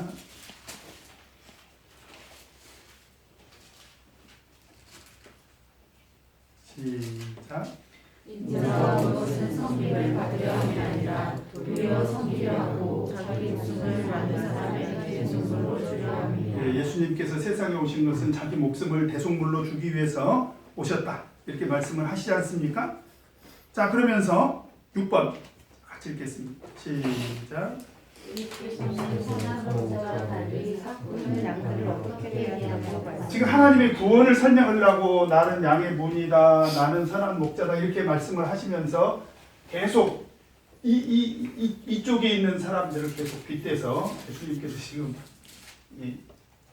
시작. 인자가 온 것은 성비를 받으려 함이 아니라 도리어 섬기려 하고 자기 목숨을 많은 사람의 대속물로 주려 함이라. 예수님께서 세상에 오신 것은 자기 목숨을 대속물로 주기 위해서 오셨다 이렇게 말씀을 하시지 않습니까? 자, 그러면서 6번 같이 읽겠습니다. 시작. 지금 하나님의 구원을 설명하려고 나는 양의 문이다, 나는 선한 목자다 이렇게 말씀을 하시면서 계속 이쪽에 있는 사람들을 계속 빗대서 예수님께서 지금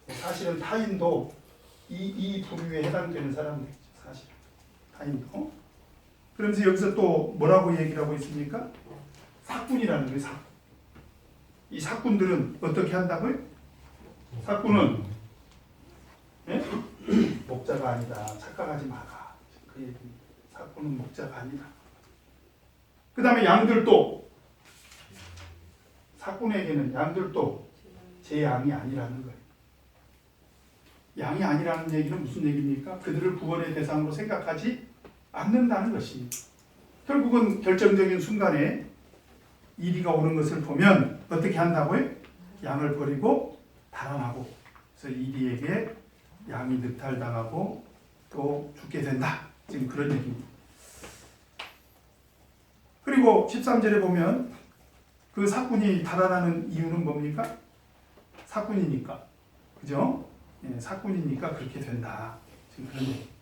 사실은 타인도 이 부류에 해당되는 사람들이죠. 사실 타인도. 그러면서 여기서 또 뭐라고 얘기를 하고 있습니까? 사꾼이라는 거예요. 사꾼. 이 사꾼들은 어떻게 한다고요? 사꾼은 목자가 아니다. 착각하지 마라. 그 얘기입니다. 사꾼은 목자가 아니다. 그 다음에 양들도 사꾼에게는 양들도 제 양이 아니라는 거예요. 양이 아니라는 얘기는 무슨 얘기입니까? 그들을 구원의 대상으로 생각하지 않는다는 것입니다. 결국은 결정적인 순간에 이리가 오는 것을 보면 어떻게 한다고요? 양을 버리고 달아나고 그래서 이리에게 양이 늑탈당하고 또 죽게 된다. 지금 그런 얘기입니다. 그리고 13절에 보면 그 사꾼이 달아나는 이유는 뭡니까? 사꾼이니까. 그죠? 예, 사꾼이니까 그렇게 된다. 지금 그런 얘기.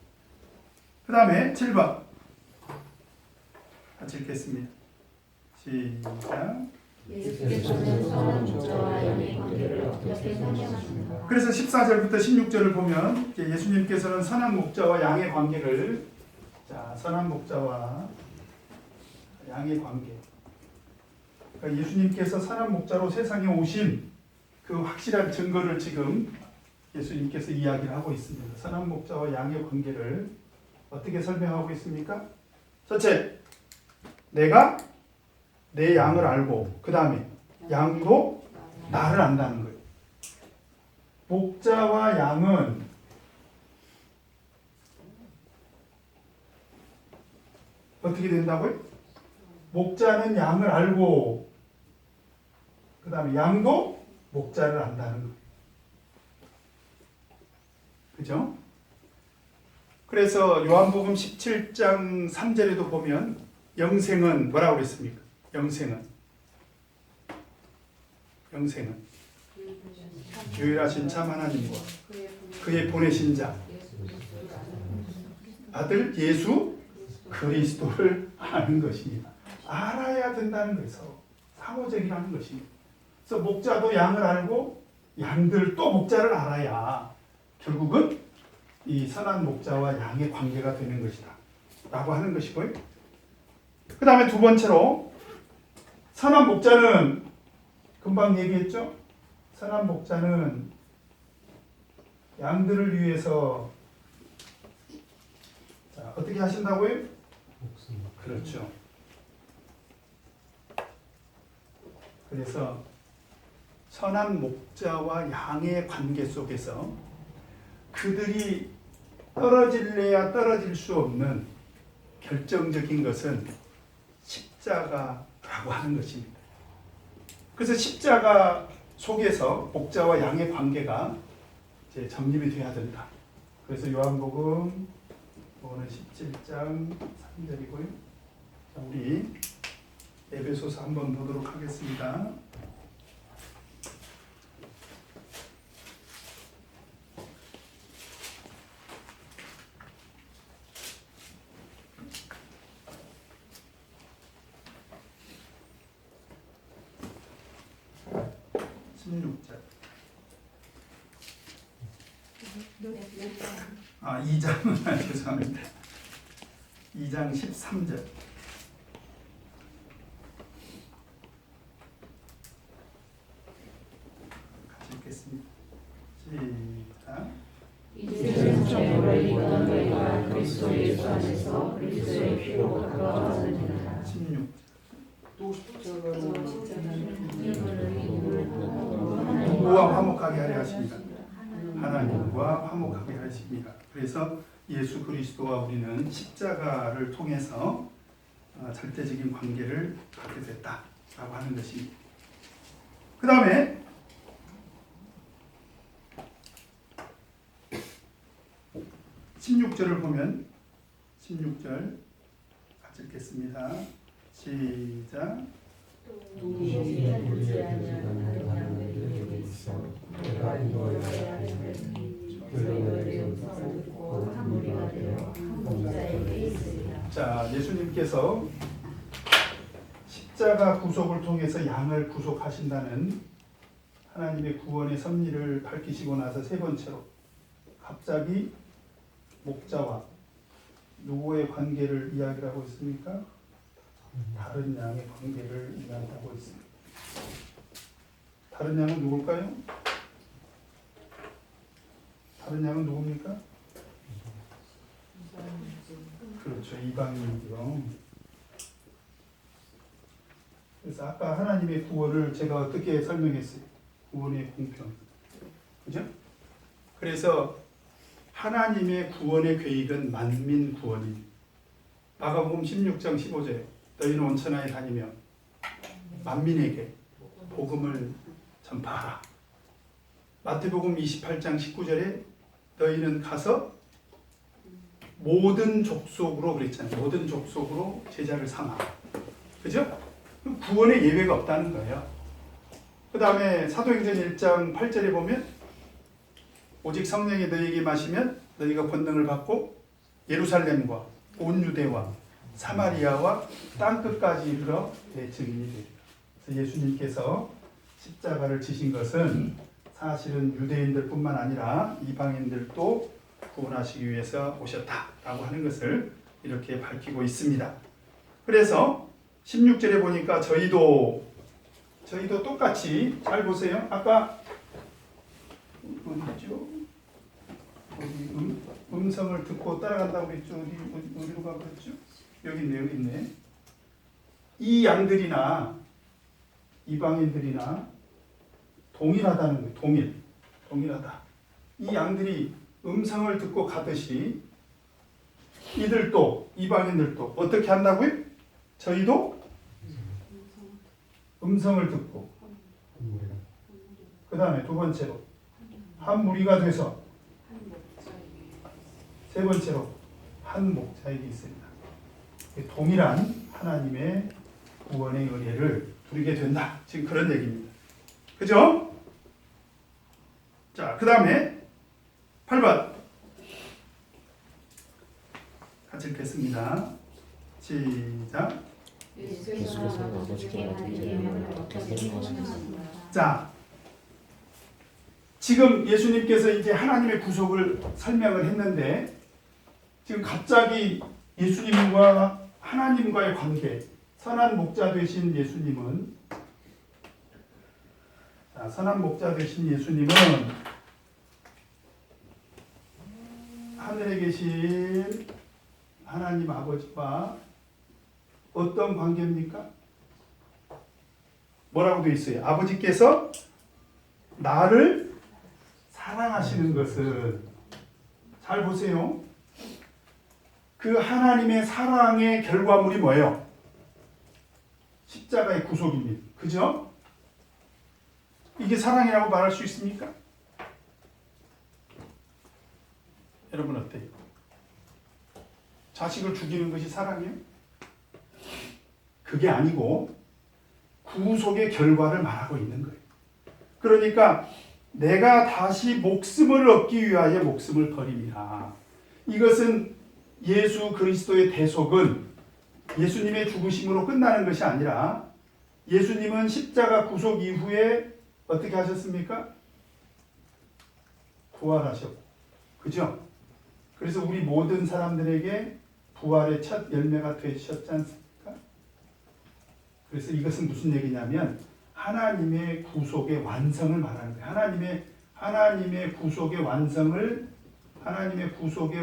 그 다음에 7번 같이 읽겠습니다. 시작. 예수께서는 선한 목자와 양의 관계를 어떻게 설명하십니까? 그래서 14절부터 16절을 보면 예수님께서는 선한 목자와 양의 관계를 선한 목자와 양의 관계 그러니까 예수님께서 선한 목자로 세상에 오신 그 확실한 증거를 지금 예수님께서 이야기를 하고 있습니다. 선한 목자와 양의 관계를 어떻게 설명하고 있습니까? 첫째, 내가 내 양을 알고 그 다음에 양도 나를 안다는 거예요. 목자와 양은 어떻게 된다고요? 목자는 양을 알고 그 다음에 양도 목자를 안다는 거예요. 그죠? 그래서 요한복음 17장 3절에도 보면 영생은 뭐라고 그랬습니까? 영생은 유일하신 참 하나님과 그의 보내신 자 아들 예수 그리스도를 아는 것입니다. 알아야 된다는 거에서 상호적이라는 것입니다. 그래서 목자도 양을 알고 양들도 목자를 알아야 결국은 이 선한 목자와 양의 관계가 되는 것이다 라고 하는 것이고요. 그 다음에 두 번째로 선한 목자는 금방 얘기했죠. 선한 목자는 양들을 위해서 자, 어떻게 하신다고요? 그렇죠. 그래서 선한 목자와 양의 관계 속에서 그들이 떨어질래야 떨어질 수 없는 결정적인 것은 십자가라고 하는 것입니다. 그래서 십자가 속에서 목자와 양의 관계가 이제 정립이 돼야 된다. 그래서 요한복음 오늘 17장 3절이고요. 자, 우리 에베소서 한번 보도록 하겠습니다. 아, 2장 죄송합니다. 2장 13절 같이 읽겠습니다. 시작. 이제는 죄를 이기던 너희가 그리스도 예수 안에서 그리스도의 피로 가까워졌느니라. 16. 누구와 화목하게 하려 하십니다. 하나님과 화목하게 하십니다. 그래서 예수 그리스도와 우리는 십자가를 통해서 절대적인 관계를 갖게 됐다라고 하는 것입니다. 그 다음에 16절을 보면 16절 같이 읽겠습니다. 시작. 자, 예수님께서 십자가 구속을 통해서 양을 구속하신다는 하나님의 구원의 섭리를 밝히시고 나서 세 번째로 갑자기 목자와 누구의 관계를 이야기하고 있습니까? 다른 양의 관계를 이야기하고 있습니다. 다른 양은 누굴까요? 다른 양은 누굽니까? 그렇죠. 이방인이요. 그래서 아까 하나님의 구원을 제가 어떻게 설명했어요? 구원의 공평. 그죠? 그래서 하나님의 구원의 계획은 만민 구원입니다. 마가복음 16장 15절에 너희는 온 천하에 다니며 만민에게 복음을 전파하라. 마태복음 28장 19절에 너희는 가서 모든 족속으로 그랬잖아요. 모든 족속으로 제자를 삼아. 그죠? 구원의 예외가 없다는 거예요. 그 다음에 사도행전 1장 8절에 보면 오직 성령이 너희에게 마시면 너희가 권능을 받고 예루살렘과 온 유대와 사마리아와 땅끝까지 이르러 내 증인이 되리라. 그래서 예수님께서 십자가를 지신 것은 사실은 유대인들뿐만 아니라 이방인들도 구원하시기 위해서 오셨다라고 하는 것을 이렇게 밝히고 있습니다. 그래서 16절에 보니까 저희도 똑같이 잘 보세요. 아까 어디죠? 어디 음성을 듣고 따라간다고 그랬죠? 어디로 가버렸죠? 여기 있네. 이 양들이나 이방인들이나 동일하다는 거예요. 동일하다. 이 양들이 음성을 듣고 가듯이 이들도 이방인들도 어떻게 한다고요? 저희도 음성을 듣고 그 다음에 두 번째로 한 무리가 돼서 세 번째로 한 목자에게 있습니다. 동일한 하나님의 구원의 은혜를 누리게 된다. 지금 그런 얘기입니다. 그죠? 자, 그 다음에 8번 같이 읽겠습니다. 시작. 예수께서 아버지께 받은 계명을 어떻게 행하셨습니까? 자, 지금 예수님께서 이제 하나님의 구속을 설명을 했는데 지금 갑자기 예수님과 하나님과의 관계, 선한 목자 되신 예수님은 선한 목자 되신 예수님은 하늘에 계신 하나님 아버지와 어떤 관계입니까? 뭐라고 되어 있어요? 아버지께서 나를 사랑하시는 것은, 잘 보세요. 그 하나님의 사랑의 결과물이 뭐예요? 십자가의 구속입니다. 그죠? 이게 사랑이라고 말할 수 있습니까? 여러분 어때요? 자식을 죽이는 것이 사랑이에요? 그게 아니고 구속의 결과를 말하고 있는 거예요. 그러니까 내가 다시 목숨을 얻기 위하여 목숨을 버립니다. 이것은 예수 그리스도의 대속은 예수님의 죽으심으로 끝나는 것이 아니라 예수님은 십자가 구속 이후에 어떻게 하셨습니까? 부활하셨고, 그죠? 그래서 우리 모든 사람들에게 부활의 첫 열매가 되셨지 않습니까? 그래서 이것은 무슨 얘기냐면 하나님의 구속의 완성을 말하는 거예요. 하나님의 구속의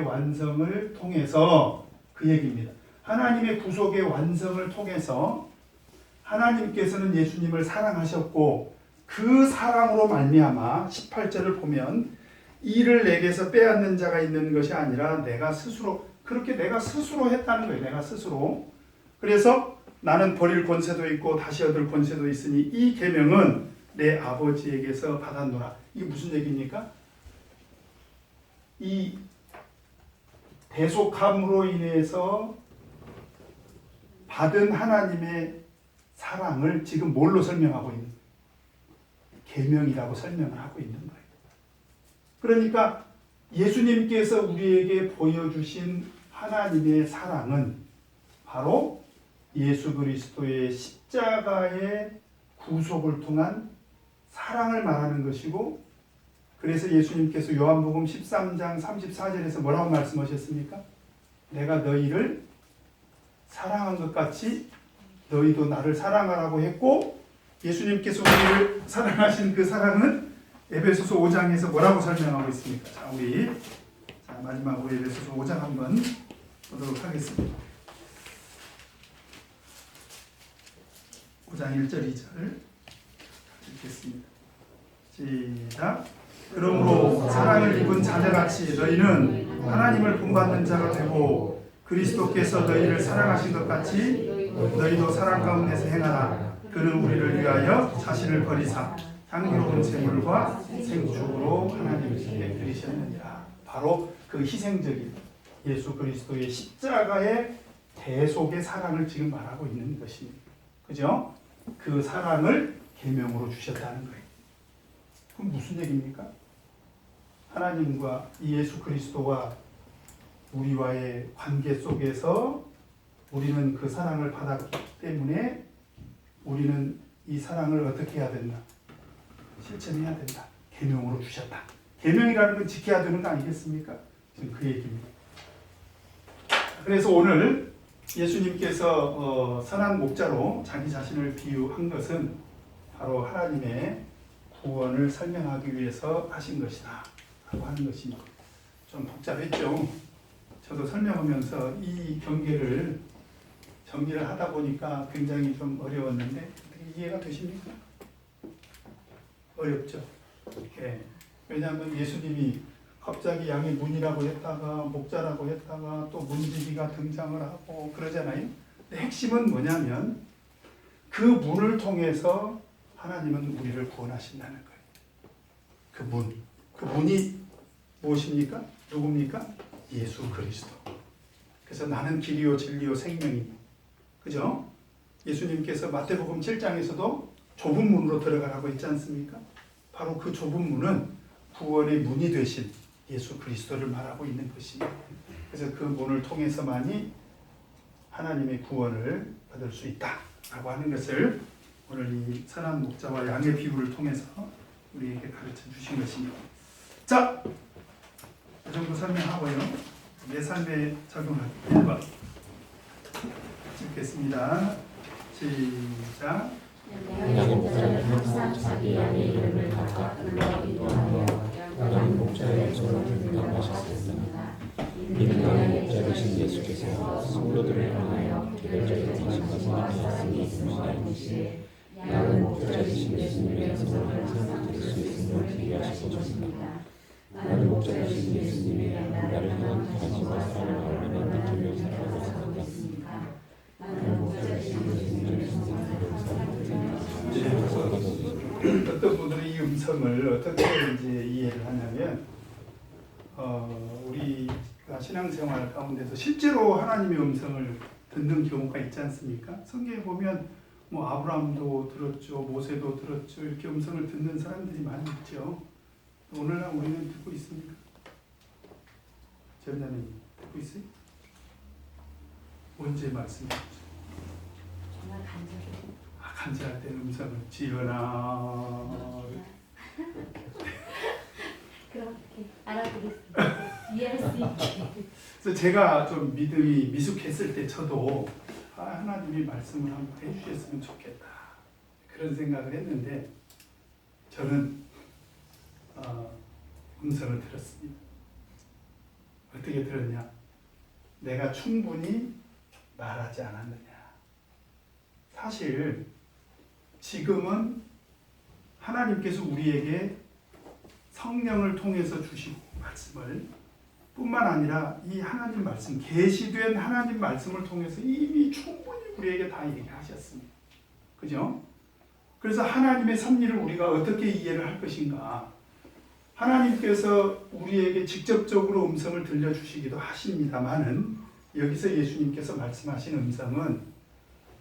완성을 통해서 그 얘기입니다. 하나님의 구속의 완성을 통해서 하나님께서는 예수님을 사랑하셨고 그 사랑으로 말미암아 18절을 보면 이를 내게서 빼앗는 자가 있는 것이 아니라 내가 스스로 했다는 거예요. 내가 스스로. 그래서 나는 버릴 권세도 있고 다시 얻을 권세도 있으니 이 계명은 내 아버지에게서 받았노라. 이게 무슨 얘기입니까? 이 대속함으로 인해서 받은 하나님의 사랑을 지금 뭘로 설명하고 있는 거예요? 계명이라고 설명을 하고 있는 거예요. 그러니까 예수님께서 우리에게 보여주신 하나님의 사랑은 바로 예수 그리스도의 십자가의 구속을 통한 사랑을 말하는 것이고, 그래서 예수님께서 요한복음 13장 34절에서 뭐라고 말씀하셨습니까? 내가 너희를 사랑한 것 같이 너희도 나를 사랑하라고 했고, 예수님께서 우리를 사랑하신 그 사랑은 에베소서 5장에서 뭐라고 설명하고 있습니까? 자, 우리 마지막으로 에베소서 5장 한번 보도록 하겠습니다. 5장 1절 2절 읽겠습니다. 시작. 그러므로 사랑을 입은 자녀같이 너희는 하나님을 본받는 자가 되고 그리스도께서 너희를 사랑하신 것 같이 너희도 사랑 가운데서 행하라. 그는 우리를 위하여 자신을 버리사 향기로운 제물과 생축으로 하나님께 드리셨느니라. 바로 그 희생적인 예수 그리스도의 십자가의 대속의 사랑을 지금 말하고 있는 것입니다. 그죠? 그 사랑을 계명으로 주셨다는 거예요. 그럼 무슨 얘기입니까? 하나님과 예수 그리스도와 우리와의 관계 속에서 우리는 그 사랑을 받았기 때문에 우리는 이 사랑을 어떻게 해야 된다? 실천해야 된다. 계명으로 주셨다. 계명이라는 건 지켜야 되는 거 아니겠습니까? 지금 그 얘기입니다. 그래서 오늘 예수님께서 선한 목자로 자기 자신을 비유한 것은 바로 하나님의 구원을 설명하기 위해서 하신 것이다 라고 하는 것입니다. 좀 복잡했죠. 저도 설명하면서 이 경계를 정리를 하다 보니까 굉장히 좀 어려웠는데 어떻게 이해가 되십니까? 어렵죠. 예. 왜냐하면 예수님이 갑자기 양의 문이라고 했다가 목자라고 했다가 또 문지기가 등장을 하고 그러잖아요. 근데 핵심은 뭐냐면 그 문을 통해서 하나님은 우리를 구원하신다는 거예요. 그 문. 그 문이 무엇입니까? 누굽니까? 예수 그리스도. 그래서 나는 길이요 진리요 생명이니. 그죠? 예수님께서 마태복음 7장에서도 좁은 문으로 들어가라고 했지 않습니까? 바로 그 좁은 문은 구원의 문이 되신 예수 그리스도를 말하고 있는 것입니다. 그래서 그 문을 통해서만이 하나님의 구원을 받을 수 있다라고 하는 것을 오늘 이 선한 목자와 양의 비유를 통해서 우리에게 가르쳐 주신 것입니다. 자, 이 정도 설명하고요. 내 삶에 적용할 1번 읽겠습니다. 시작. 양의 목자는 항상 자기 양의 이름을 각각 불러 인도하여 양의 목자의 음성을 듣는다고 하셨습니다. 이는 양의 목자 되신 예수께서 성도들을 향하여 개별적인 방식과 선언하였으니 동시에 양은 목자 되신 예수님의 음성을 항상 들을 수 있음을 비유하신 것입니다. 나는 목자 되신 예수님이 나를 향한 관심과 사랑을 얼마나 느끼며 살아가고 있습니까? 나는 목자 되신 예수님의 어떤 분들이 이 음성을 어떻게 이제 이해를 하냐면 우리가 신앙생활 가운데서 실제로 하나님의 음성을 듣는 경우가 있지 않습니까? 성경에 보면 뭐 아브라함도 들었죠, 모세도 들었죠. 이렇게 음성을 듣는 사람들이 많이 있죠. 오늘날 우리는 듣고 있습니까? 전자님 듣고 있어요? 언제 말씀하셨죠? 정말 간절히. 간절할 때 음성을 지어라. 그렇게 알아보겠습니다. 이해할 수 있게. 그래서 제가 좀 믿음이 미숙했을 때 저도 하나님이 말씀을 한번 해주셨으면 좋겠다 그런 생각을 했는데 저는 음성을 들었습니다. 어떻게 들었냐? 내가 충분히 말하지 않았느냐. 사실 지금은 하나님께서 우리에게 성령을 통해서 주시고 말씀을 뿐만 아니라 이 하나님 말씀, 계시된 하나님 말씀을 통해서 이미 충분히 우리에게 다 얘기하셨습니다. 그죠? 그래서 하나님의 섭리를 우리가 어떻게 이해를 할 것인가? 하나님께서 우리에게 직접적으로 음성을 들려주시기도 하십니다만은 여기서 예수님께서 말씀하신 음성은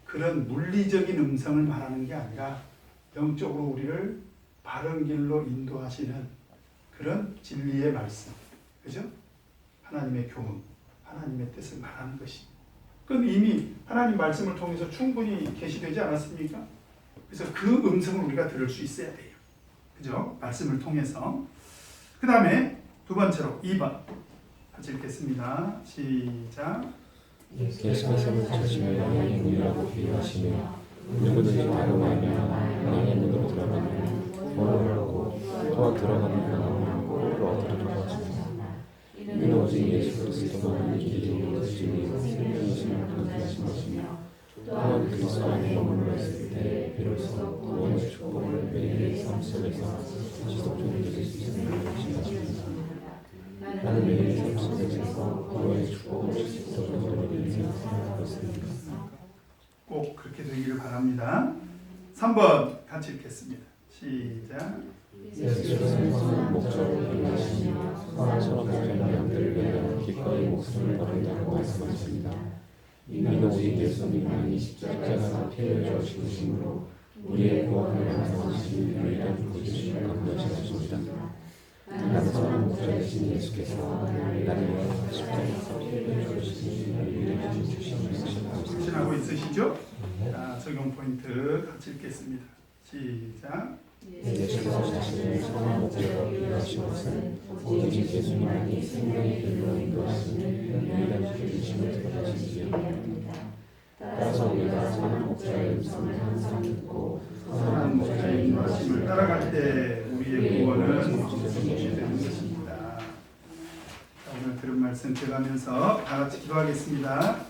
그런 물리적인 음성을 말하는 게 아니라 영적으로 우리를 바른 길로 인도하시는 그런 진리의 말씀, 그죠? 하나님의 교훈, 하나님의 뜻을 말하는 것입니다. 그건 이미 하나님 말씀을 통해서 충분히 계시되지 않았습니까? 그래서 그 음성을 우리가 들을 수 있어야 돼요. 그죠? 말씀을 통해서. 그 다음에 두 번째로 2번 같이 읽겠습니다. 시작. 예수께서는 자신을 양의 문이라고 비유하시며 누구든지 나로 말미암아 양의 문으로 들어가면 구원을 얻고 또 들어가는 나오면 꼴을 얻으리라고 하십니다. 이는 오직 예수 그리스도만이 길이요 진리요 생명이심을 강조하신 것이며 또한 그리스도 안에 머물러 있을 때 비로소 구원의 축복을 매일의 삶 속에서 지속적으로 누릴 수 있음을 말씀하십니다. 나는 매일의 삶 속에서 구원의 축복을 지속적으로 누리는 인생을 살아가고 있습니다. 꼭 그렇게 되기를 바랍니다. 3번 같이 읽겠습니다. 시작. 예수께서는 선한 목자로 비유하시며 선한 목자는 양들을 위하여 기꺼이 목숨을 버린다고 말씀하십니다. 이는 오직 예수님만이 십자가에서 피를 흘려 죽으심으로 우리의 구원을 완성하시는 유일한 구주심을 강조하신 것입니다. 나는 선한 목자 되신 예수께서 나를 위하여 십자가에서 피를 흘려 죽으시는 유일한 구주심을 확신하고 있습니다. 확신하고 있으시죠? 자, 적용 포인트 같이 읽겠습니다. 시작. 예수께서 자신을 선한 목자로 비유하신 것은 오직 예수님만이 생명의 길로 인도하시는 유일한 주님이심을 드러내시기 위함입니다. 따라서 우리가 선한 목자의 음성을 항상 듣고 선한 목자의 인도하심을 따라갈 때 우리의 구원은 성취되는 것입니다. 자, 오늘 들은 말씀 들어가면서 다 같이 기도하겠습니다.